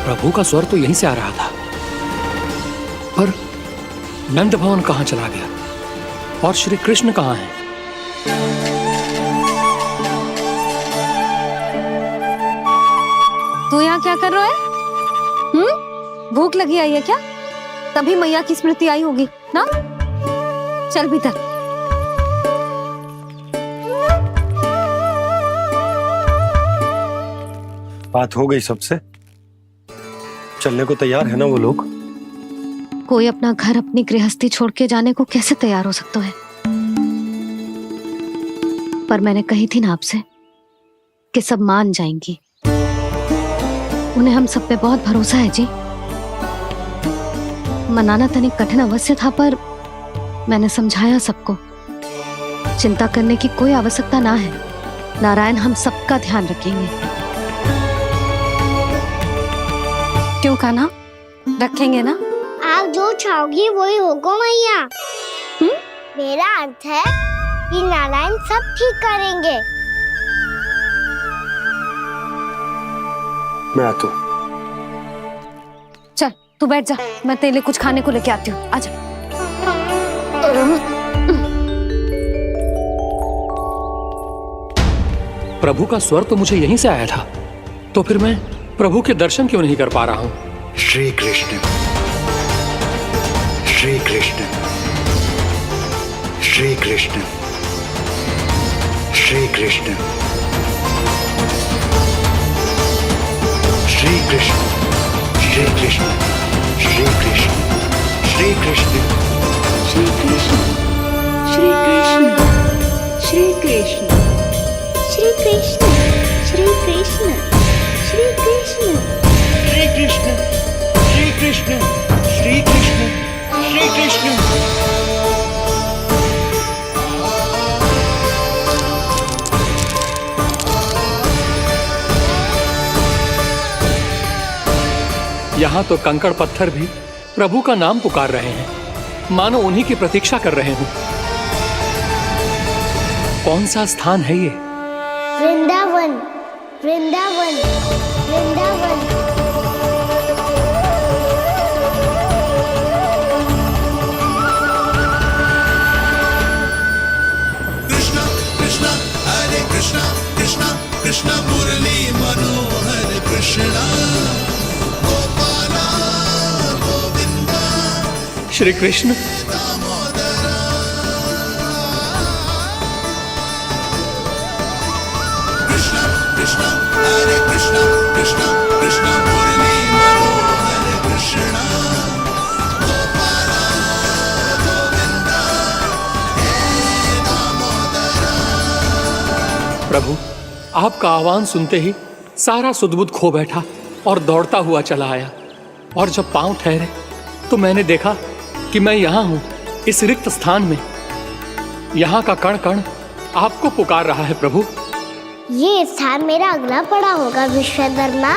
प्रभु का स्वर तो यहीं से आ रहा था, पर नंद भवन कहां चला गया और श्री कृष्ण कहां हैं? तू यहाँ क्या कर रहा है? भूख लगी आई है क्या? तभी मैया की स्मृति आई होगी ना? चल भीतर। बात हो गई सबसे? चलने को तैयार है ना वो लोग? कोई अपना घर, अपनी गृहस्थी छोड़ के जाने को कैसे तैयार हो सकता है? पर मैंने कही थी ना आपसे कि सब मान जाएंगी। उन्हें हम सब पे बहुत भरोसा है जी। मनाना तनिक कठिन अवश्य था, पर मैंने समझाया सबको। चिंता करने की कोई आवश्यकता ना है, नारायण हम सबका ध्यान रखेंगे। क्यों कान्हा, रखेंगे ना? आप जो चाहोगी वही होगा मैया। मेरा अर्थ है कि नारायण सब ठीक करेंगे। मैं आता हूं। चल तू बैठ जा, मैं तेरे लिए कुछ खाने को लेके आती हूँ। आजा। प्रभु का स्वर तो मुझे यहीं से आया था, तो फिर मैं प्रभु के दर्शन क्यों नहीं कर पा रहा हूँ? श्री कृष्ण, श्री कृष्ण, श्री कृष्ण, श्री कृष्ण, श्री कृष्ण, श्री कृष्ण श्री कृष्ण श्री कृष्ण श्री कृष्ण श्री कृष्ण श्री कृष्ण श्री कृष्ण श्री कृष्ण श्री कृष्ण श्री कृष्ण श्री कृष्ण श्री कृष्ण श्री कृष्ण। यहाँ तो कंकड़ पत्थर भी प्रभु का नाम पुकार रहे हैं, मानो उन्हीं की प्रतीक्षा कर रहे हों। कौन सा स्थान है ये? वृंदावन वृंदावन वृंदावन। कृष्णा कृष्णा हरे कृष्णा कृष्णा कृष्णा मुरली मनोहर कृष्णा गोपाला गोविंदा श्री कृष्ण। कृष्णा कृष्णा हरे कृष्णा कृष्णा कृष्णा मुरली मनोहर कृष्णा गोपाला गोविंदा हे दामोदरा। प्रभु, आपका आह्वान सुनते ही सारा सुध-बुध खो बैठा और दौड़ता हुआ चला आया। और जब पांव ठहरे तो मैंने देखा कि मैं यहाँ हूँ, इस रिक्त स्थान में। यहाँ का कण कण आपको पुकार रहा है प्रभु। ये स्थान मेरा अगला पड़ा होगा विश्वकर्मा,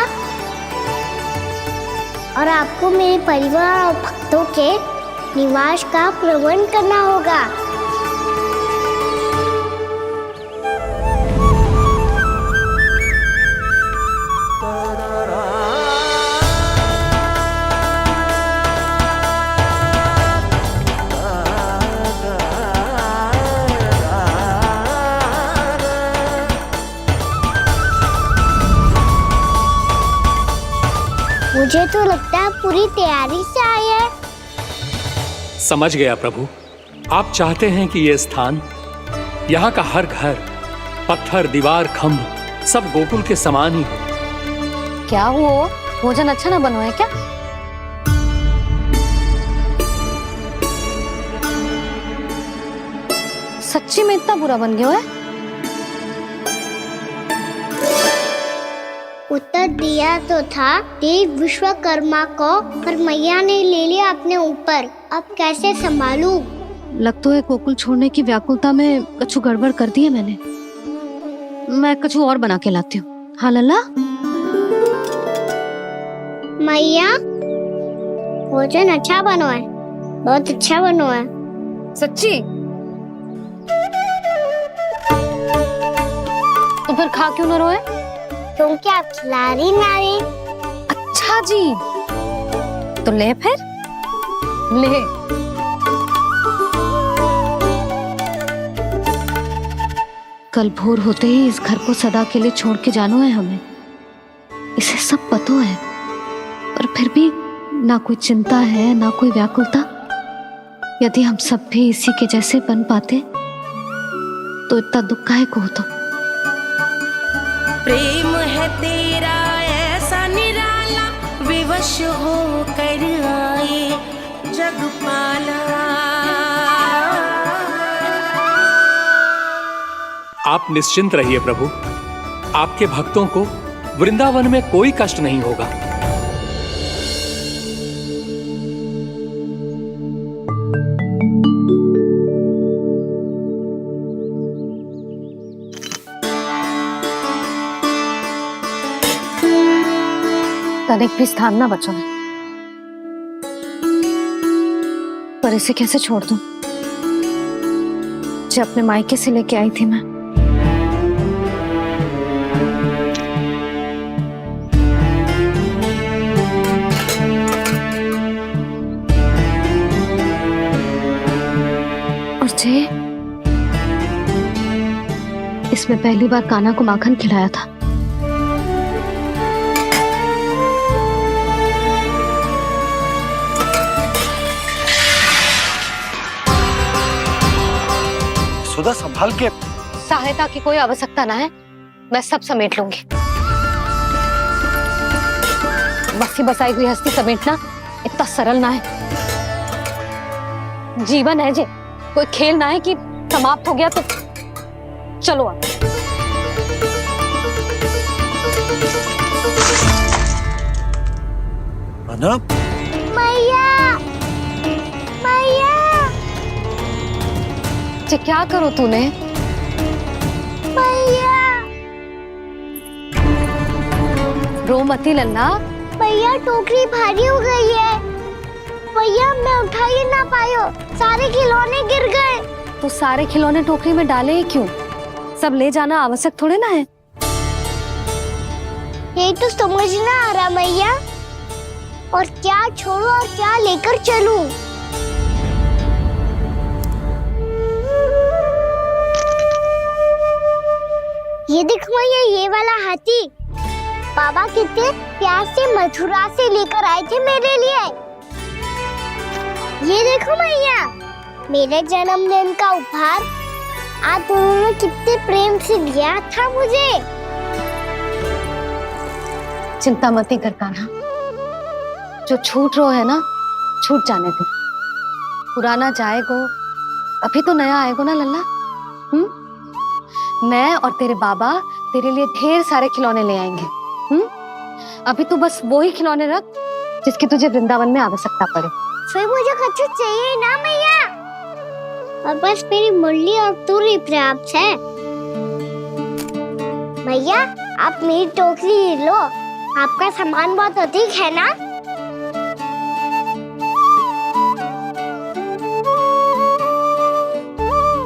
और आपको मेरे परिवार और भक्तों के निवास का प्रबंध करना होगा। मुझे तो लगता है पूरी तैयारी से आए हैं। समझ गया प्रभु, आप चाहते हैं कि ये स्थान, यहाँ का हर घर, पत्थर, दीवार, खम्भ सब गोकुल के समान ही हो। क्या हुआ? भोजन अच्छा ना बना है क्या? सच्ची में इतना बुरा बन गया है? उत्तर दिया तो था देव विश्वकर्मा को, पर मैया ने ले लिया अपने ऊपर। अब कैसे संभालूं? लग तो है गोकुल छोड़ने की व्याकुलता में कछु गड़बड़ कर दी है मैंने। मैं कछु और बना के लाती हूँ। हाँ लल्ला? मैया, भोजन अच्छा बनो है, बहुत अच्छा बनो है। सच्ची? तो फिर खा क्यों न रोए? क्योंकि आप खिलाड़ी नारी। अच्छा जी, तो ले फिर ले। कल भोर होते ही इस घर को सदा के लिए छोड़ के जाना है हमें। इसे सब पता है, पर फिर भी ना कोई चिंता है ना कोई व्याकुलता। यदि हम सब भी इसी के जैसे बन पाते तो इतना दुख काहे को होता। प्रेम है तेरा ऐसा निराला, विवश हो कर आए जगपाला। आप निश्चिंत रहिए प्रभु, आपके भक्तों को वृंदावन में कोई कष्ट नहीं होगा। तनिक भी स्थान ना बचा है, पर इसे कैसे छोड़ दूं? जो अपने मायके से लेके आई थी मैं। और जे इसमें पहली बार कान्हा को माखन खिलाया था। सुधा संभाल के। सहायता की कोई आवश्यकता ना है, मैं सब समेट लूंगी। बसी बसाई हुई हस्ती समेटना इतना सरल ना है। जीवन है जे, कोई खेल ना है कि समाप्त हो गया तो चलो आप। अना, मैया मैया जे क्या करो तूने? मैया रो मती लल्ला। भैया टोकरी भारी हो गई है। भैया मैं उठा ही ना पायो, सारे खिलौने गिर गए। तो सारे खिलौने टोकरी में डाले ही क्यों? सब ले जाना आवश्यक थोड़े ना है। यही तो समझ ना आ रहा मैया, और क्या छोड़ू और क्या लेकर चलूं? ये देख मैया, ये वाला हाथी बाबा कितने प्यार से मथुरा से लेकर आए थे मेरे लिए। ये देखो मैया, मेरे जन्मदिन का उपहार आप दोनों ने कितने प्रेम से दिया था मुझे। चिंता मती कर कान्हा, जो छूट रो है ना छूट जाने दे। पुराना जाएगो, अभी तो नया आएगो ना लल्ला। मैं और तेरे बाबा तेरे लिए ढेर सारे खिलौने ले आएंगे। अभी तू बस वो ही खिलौने रख जिसकी तुझे वृंदावन में आवश्यकता पड़े। फिर मुझे कुछ चाहिए ना मैया, और बस मेरी मुरली और तुरी पर्याप्त है। भैया आप मेरी टोकरी लो, आपका सामान बहुत अधिक है ना।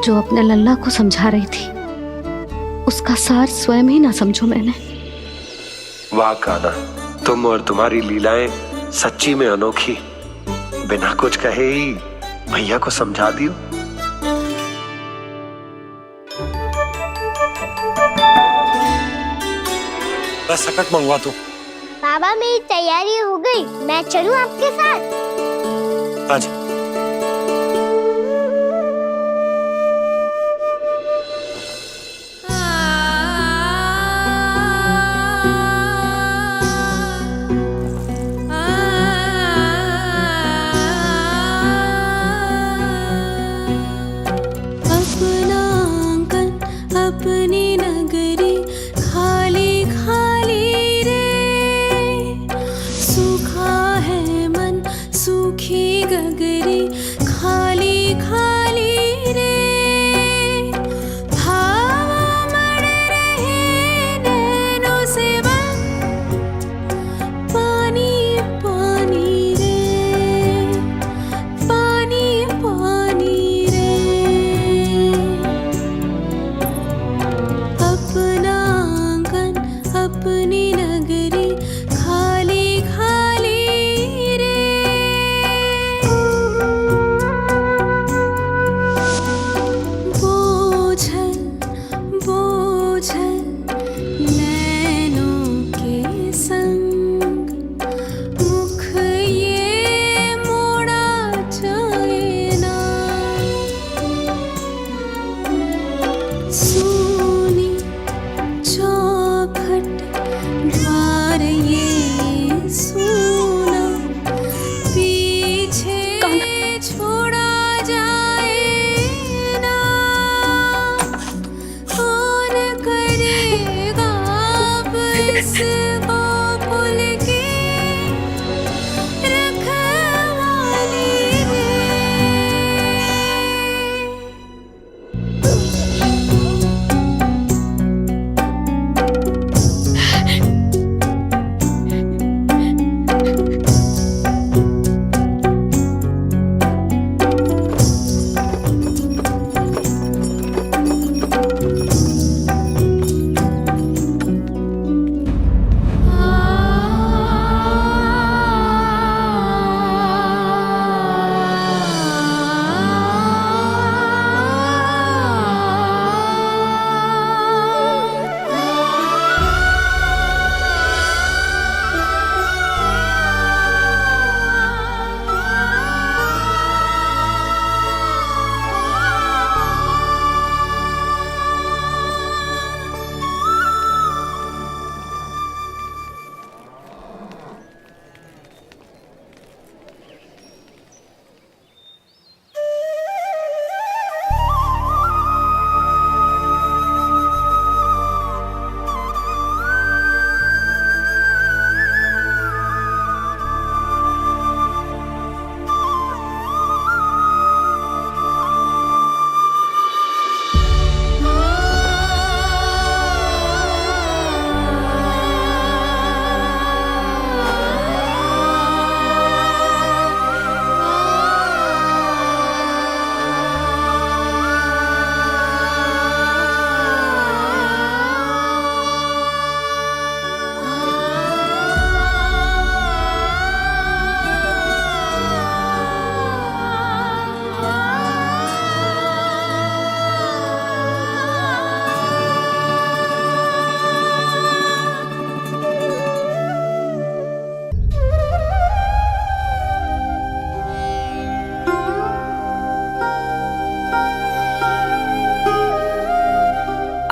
जो अपने लल्ला को समझा रही थी उसका सार स्वयं ही ना समझो मैंने। वाह कान्हा, तुम और तुम्हारी लीलाएं सच्ची में अनोखी। बिना कुछ कहे ही भैया को समझा दियो। बस सकट मंगवा तू। बाबा मेरी तैयारी हो गई, मैं चलूं आपके साथ? आज अपना आंगन अपनी नगरी खाली खाली रे, सूखा है मन सूखी गगरी।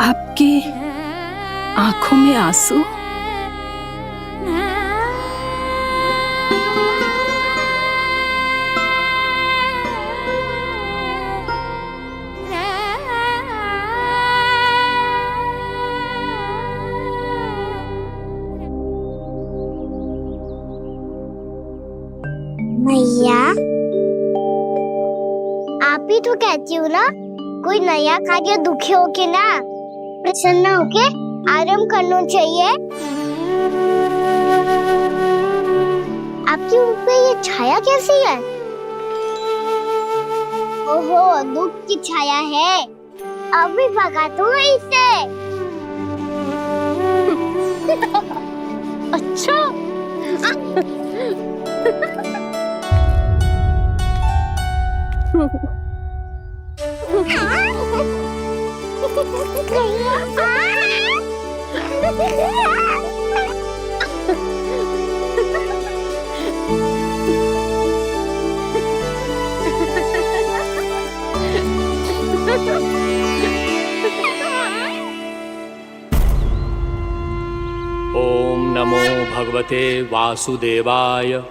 आपकी आंखों में आंसू? मैया, आप ही तो कहती हो ना, कोई नया कार्य दुखी होके ना प्रसन्न होके आराम करना चाहिए। आपकी मुख पे ये छाया कैसी है? ओहो, दुख की छाया है। अभी भगा दूं इसे। अच्छा। ओम नमो भगवते वासुदेवाय।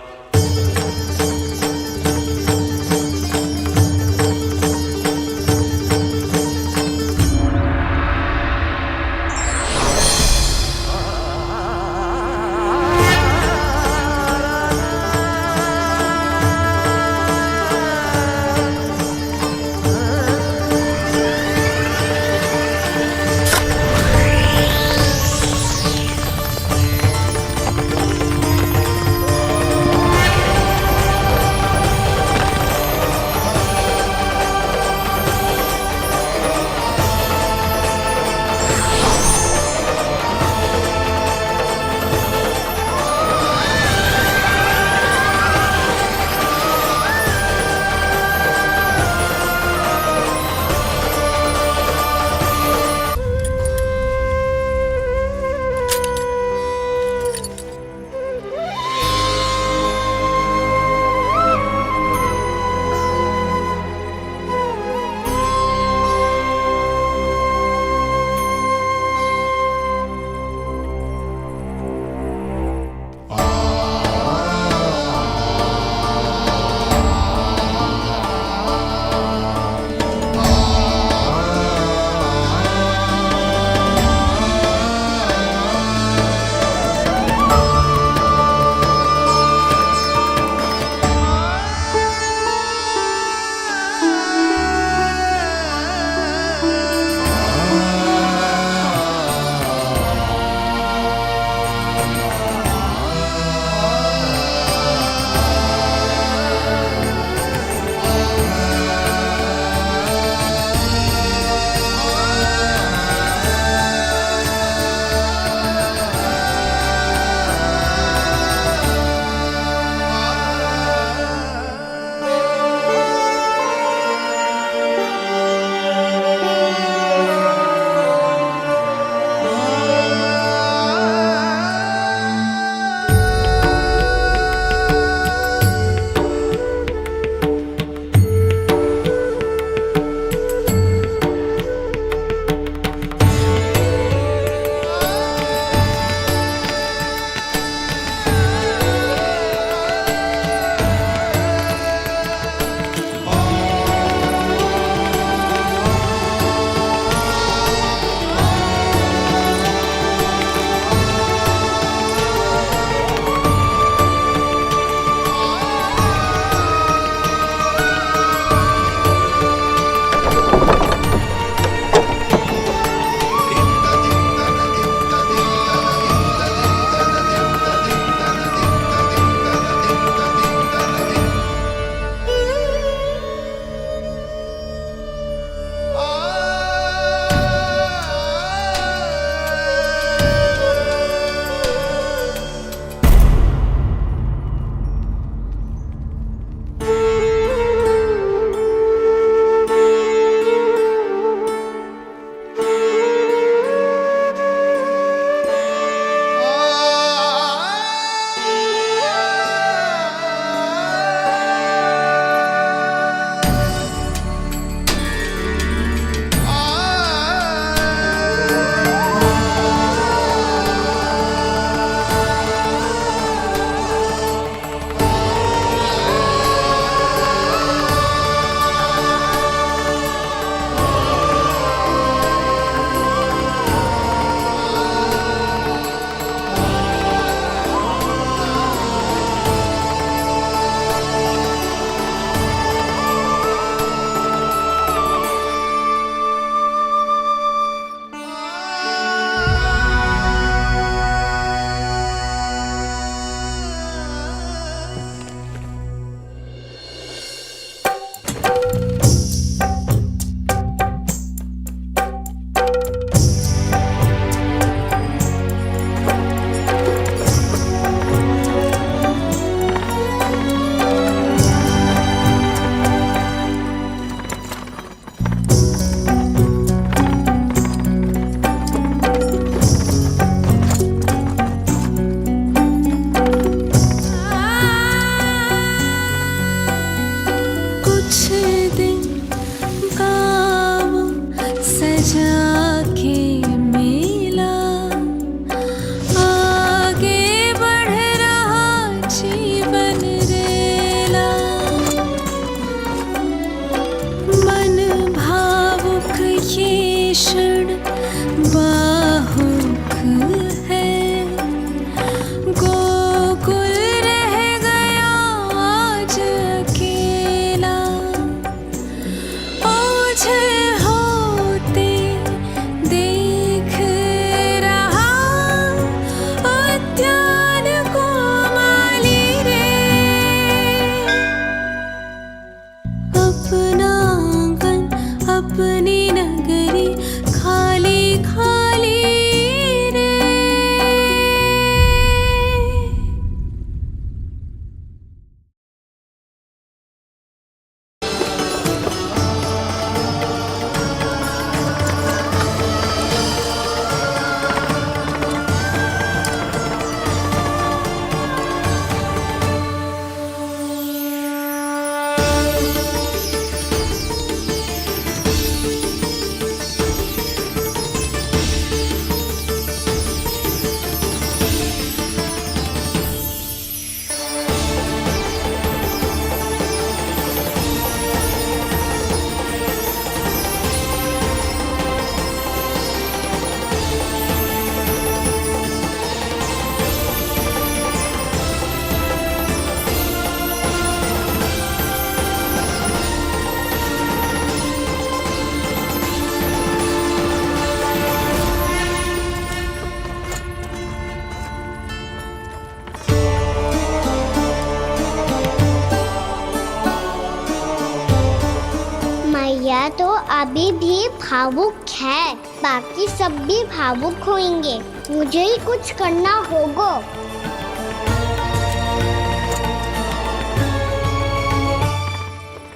अभी भी भावुक है, बाकी सब भी भावुक होंगे। मुझे ही कुछ करना होगा।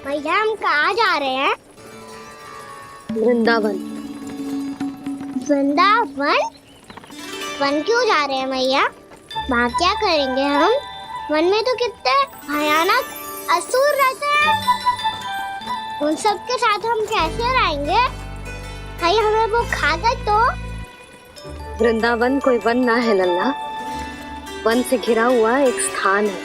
भैया हम कहाँ जा रहे हैं? वृंदावन। वृंदावन? वन क्यों जा रहे हैं भैया? वहाँ क्या करेंगे हम? वन में तो कितने भयानक असुर रहते हैं। उन सब के साथ हम कैसे रहेंगे? कहीं हमें वो खा गए तो? वृंदावन कोई वन ना है लल्ला, वन से घिरा हुआ एक स्थान है।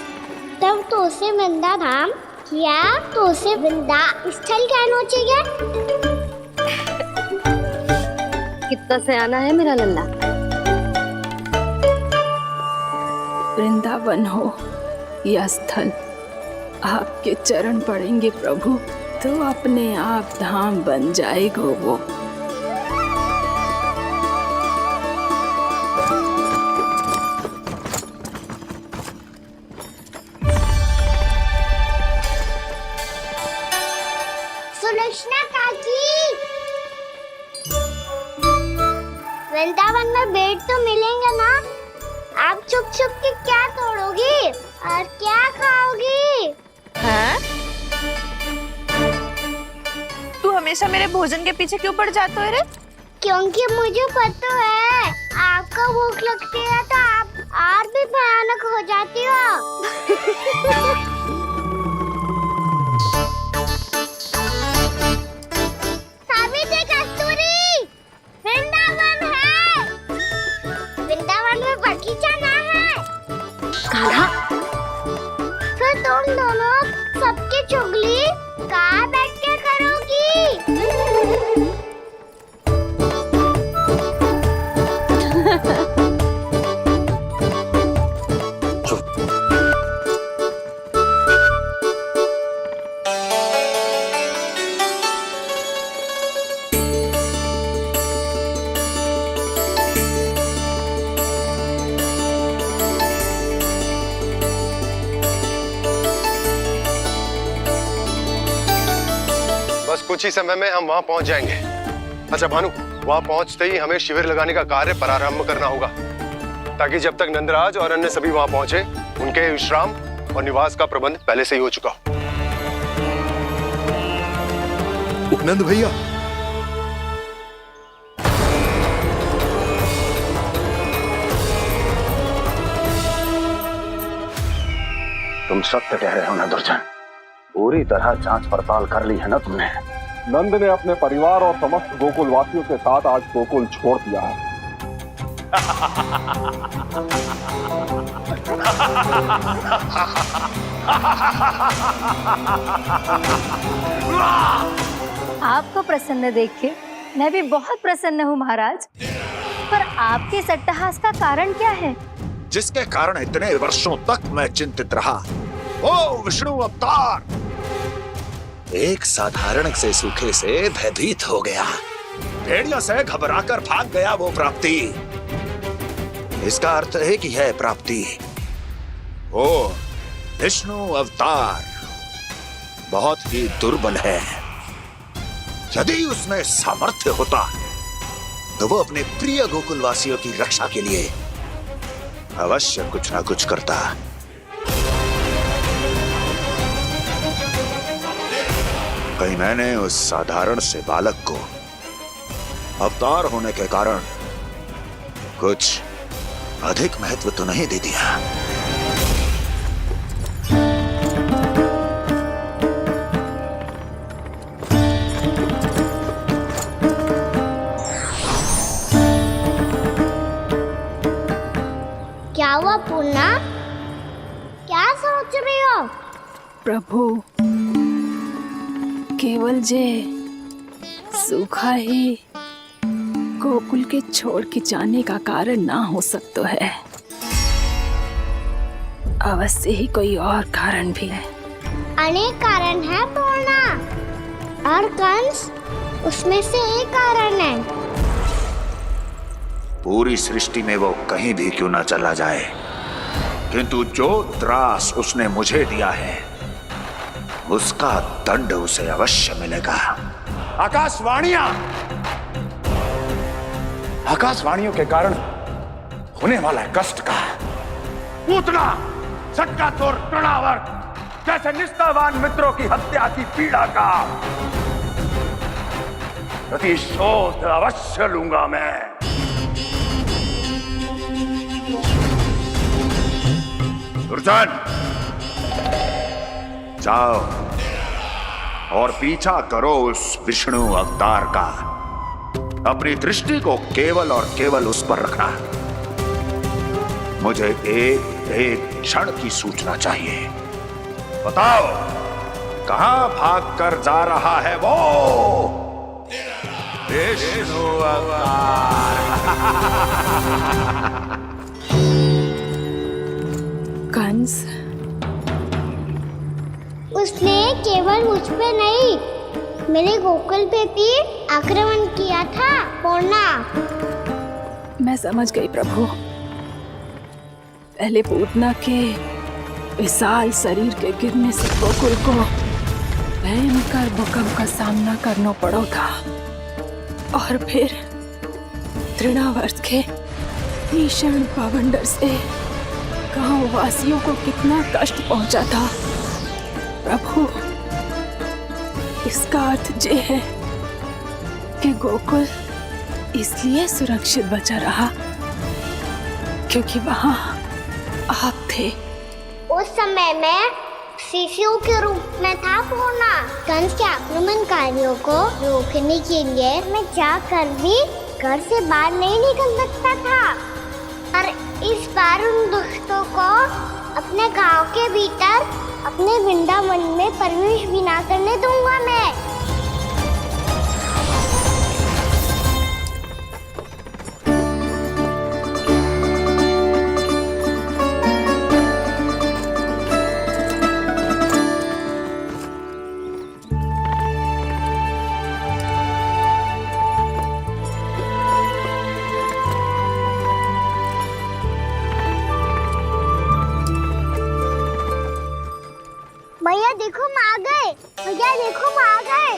तब तो उसे वृंदा धाम या तो उसे वृंदा स्थल कहना चाहिए। कितना सयाना है मेरा लल्ला। वृंदावन हो या स्थल, आपके चरण पड़ेंगे प्रभु तो अपने आप धाम बन जाएगा वो। सुलक्षणा काकी, वृंदावन में बेट तो मिलेंगे ना? आप छुप छुप के क्या तोड़ोगी और क्या खाओगी? हाँ? तू हमेशा मेरे भोजन के पीछे क्यों पड़ जाते हो रे? क्योंकि मुझे पता है आपको भूख लगती है तो आप और भी भयानक हो जाती हो। सावित्री, कस्तूरी, वृंदावन है। वृंदावन में बगीचा ना है। कान्हा, फिर तुम दोनों सबकी चुगली कहाँ बैठ के करोगी? बस कुछ ही समय में हम वहां पहुंच जाएंगे। अच्छा भानु, वहां पहुंचते ही हमें शिविर लगाने का कार्य प्रारंभ करना होगा, ताकि जब तक नंदराज और अन्य सभी वहां पहुंचे उनके विश्राम और निवास का प्रबंध पहले से ही हो चुका हो। नंद भैया, तुम सत्य कह रहे हो ना दुर्जन? पूरी तरह जांच पड़ताल कर ली है ना तुमने? नंद ने अपने परिवार और समस्त गोकुल वासियों के साथ आज गोकुल छोड़ दिया है। आपको प्रसन्न देख के मैं भी बहुत प्रसन्न हूँ महाराज। पर आपके इस अट्टहास का कारण क्या है? जिसके कारण इतने वर्षों तक मैं चिंतित रहा, ओ विष्णु अवतार, एक साधारण से सूखे से भयभीत हो गया, भेड़ियों से घबराकर भाग गया वो प्राप्ति। इसका अर्थ है कि है प्राप्ति ओ विष्णु अवतार बहुत ही दुर्बल है। यदि उसमें सामर्थ्य होता तो वो अपने प्रिय गोकुलवासियों की रक्षा के लिए अवश्य कुछ ना कुछ करता। कहीं मैंने उस साधारण से बालक को अवतार होने के कारण कुछ अधिक महत्व तो नहीं दे दिया। क्या हुआ पूर्णा? क्या सोच रही हो? प्रभु, केवल जे सूखा ही गोकुल के छोड़ के जाने का कारण ना हो सकता है, अवश्य ही कोई और कारण भी है। अनेक कारण है पूर्णा, और कंस उसमें से एक कारण है। पूरी सृष्टि में वो कहीं भी क्यों ना चला जाए, किंतु जो त्रास उसने मुझे दिया है उसका दंड उसे अवश्य मिलेगा। आकाशवाणियां, आकाशवाणियों के कारण होने वाला कष्ट का, पूतना, सटका चोर तृणावर जैसे निष्ठावान मित्रों की हत्या की पीड़ा का प्रतिशोध अवश्य लूंगा मैं। दुर्जन, जाओ और पीछा करो उस विष्णु अवतार का। अपनी दृष्टि को केवल और केवल उस पर रखना। मुझे एक क्षण की सूचना चाहिए। बताओ, कहां भागकर जा रहा है वो विष्णु अवतार? कंस, उसने केवल मुझ पे नहीं, मेरे गोकुल पे भी आक्रमण किया था। पूर्णा, मैं समझ गई प्रभु। पहले पूतना के विशाल शरीर के गिरने से गोकुल को भयंकर भूकंप का सामना करना पड़ा था, और फिर तृणावर्त के भीषण पावंडर से गांव वासियों को कितना कष्ट पहुंचा था। प्रभु, इसका अर्थ ये है कि गोकुल इसलिए सुरक्षित बचा रहा क्योंकि वहां आप थे। उस समय मैं शिशु के रूप में था पूर्णा। कंस के आक्रमणकारियों को रोकने के लिए मैं जाकर भी घर से बाहर नहीं निकल सकता था, और इस बार उन दुष्टों को अपने गांव के भीतर अपने वृंदावन में प्रवेश भी ना करने दूंगा मैं। भैया देखो हम आ गए, भैया देखो हम आ गए,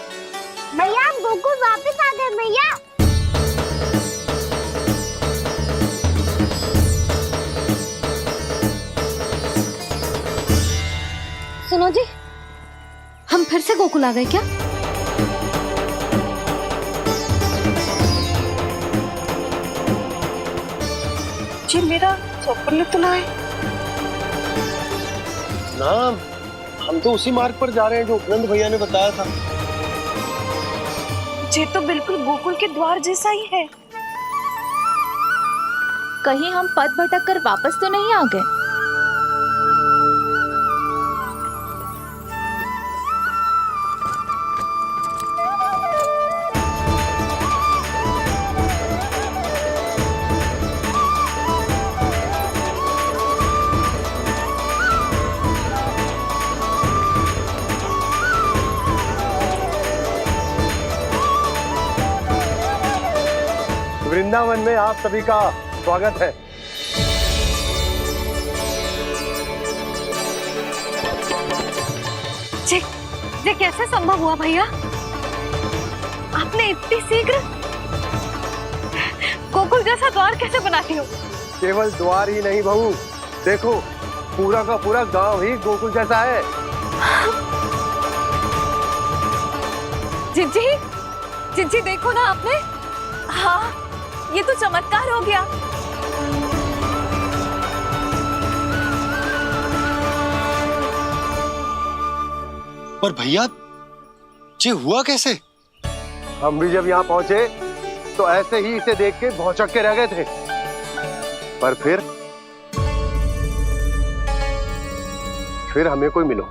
भैया हम गोकुल वापस आ गए भैया। सुनो जी, हम फिर से गोकुल आ गए क्या? जी मेरा स्वप्न तो ना है। ना, हम तो उसी मार्ग पर जा रहे हैं जो उपनंद भैया ने बताया था। ये तो बिल्कुल गोकुल के द्वार जैसा ही है। कहीं हम पथ भटक कर वापस तो नहीं आ गए? वृंदावन में आप सभी का स्वागत है। ये कैसे संभव हुआ भैया? आपने इतनी शीघ्र गोकुल जैसा द्वार कैसे बनाती हो? केवल द्वार ही नहीं बहू, देखो पूरा का पूरा गांव ही गोकुल जैसा है। जिज्जी, जिज्जी देखो ना आपने। हाँ, ये तो चमत्कार हो गया। पर भैया, ये हुआ कैसे? हम भी जब यहाँ पहुंचे तो ऐसे ही इसे देख के भौचक के रह गए थे, पर फिर हमें कोई मिलो।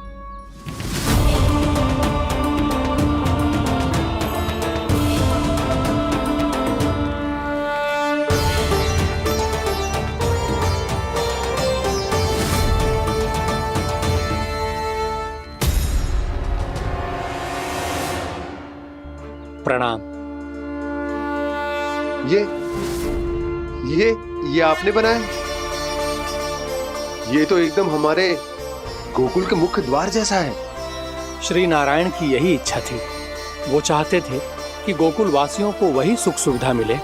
प्रणाम। ये आपने बनाया? ये तो एकदम हमारे गोकुल के मुख्य द्वार जैसा है। श्री नारायण की यही इच्छा थी। वो चाहते थे कि गोकुल वासियों को वही सुख सुविधा मिले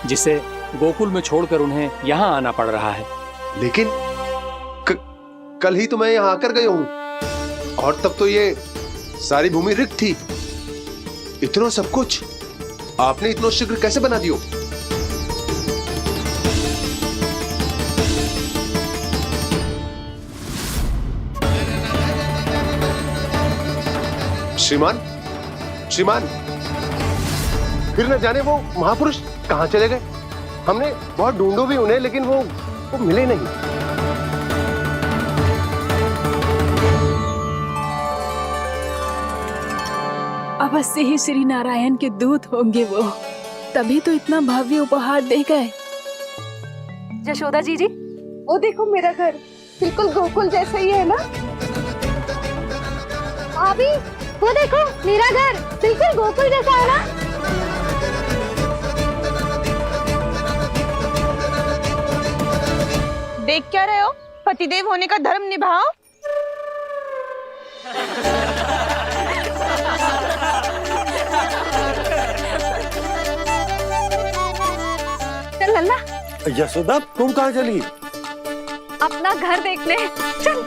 जिसे गोकुल में छोड़कर उन्हें यहाँ आना पड़ रहा है। लेकिन कल ही तो मैं यहाँ आकर गया हूँ और तब तो ये सारी भूमि रिक्त थी। इतना सब कुछ आपने इतना शीघ्र कैसे बना दियो? श्रीमान, श्रीमान, फिर न जाने वो महापुरुष कहां चले गए। हमने बहुत ढूंढो भी उन्हें, लेकिन वो मिले नहीं। अवश्य ही श्री नारायण के दूत होंगे वो, तभी तो इतना भव्य उपहार दे गए। यशोदा जी, वो देखो मेरा घर बिल्कुल गोकुल जैसा ही है ना। भाभी वो देखो मेरा घर बिल्कुल गोकुल जैसा है ना। देख क्या रहे हो? पतिदेव होने का धर्म निभाओ। चल लल्ला, यशोदा तुम कहाँ चली? अपना घर देखने चल।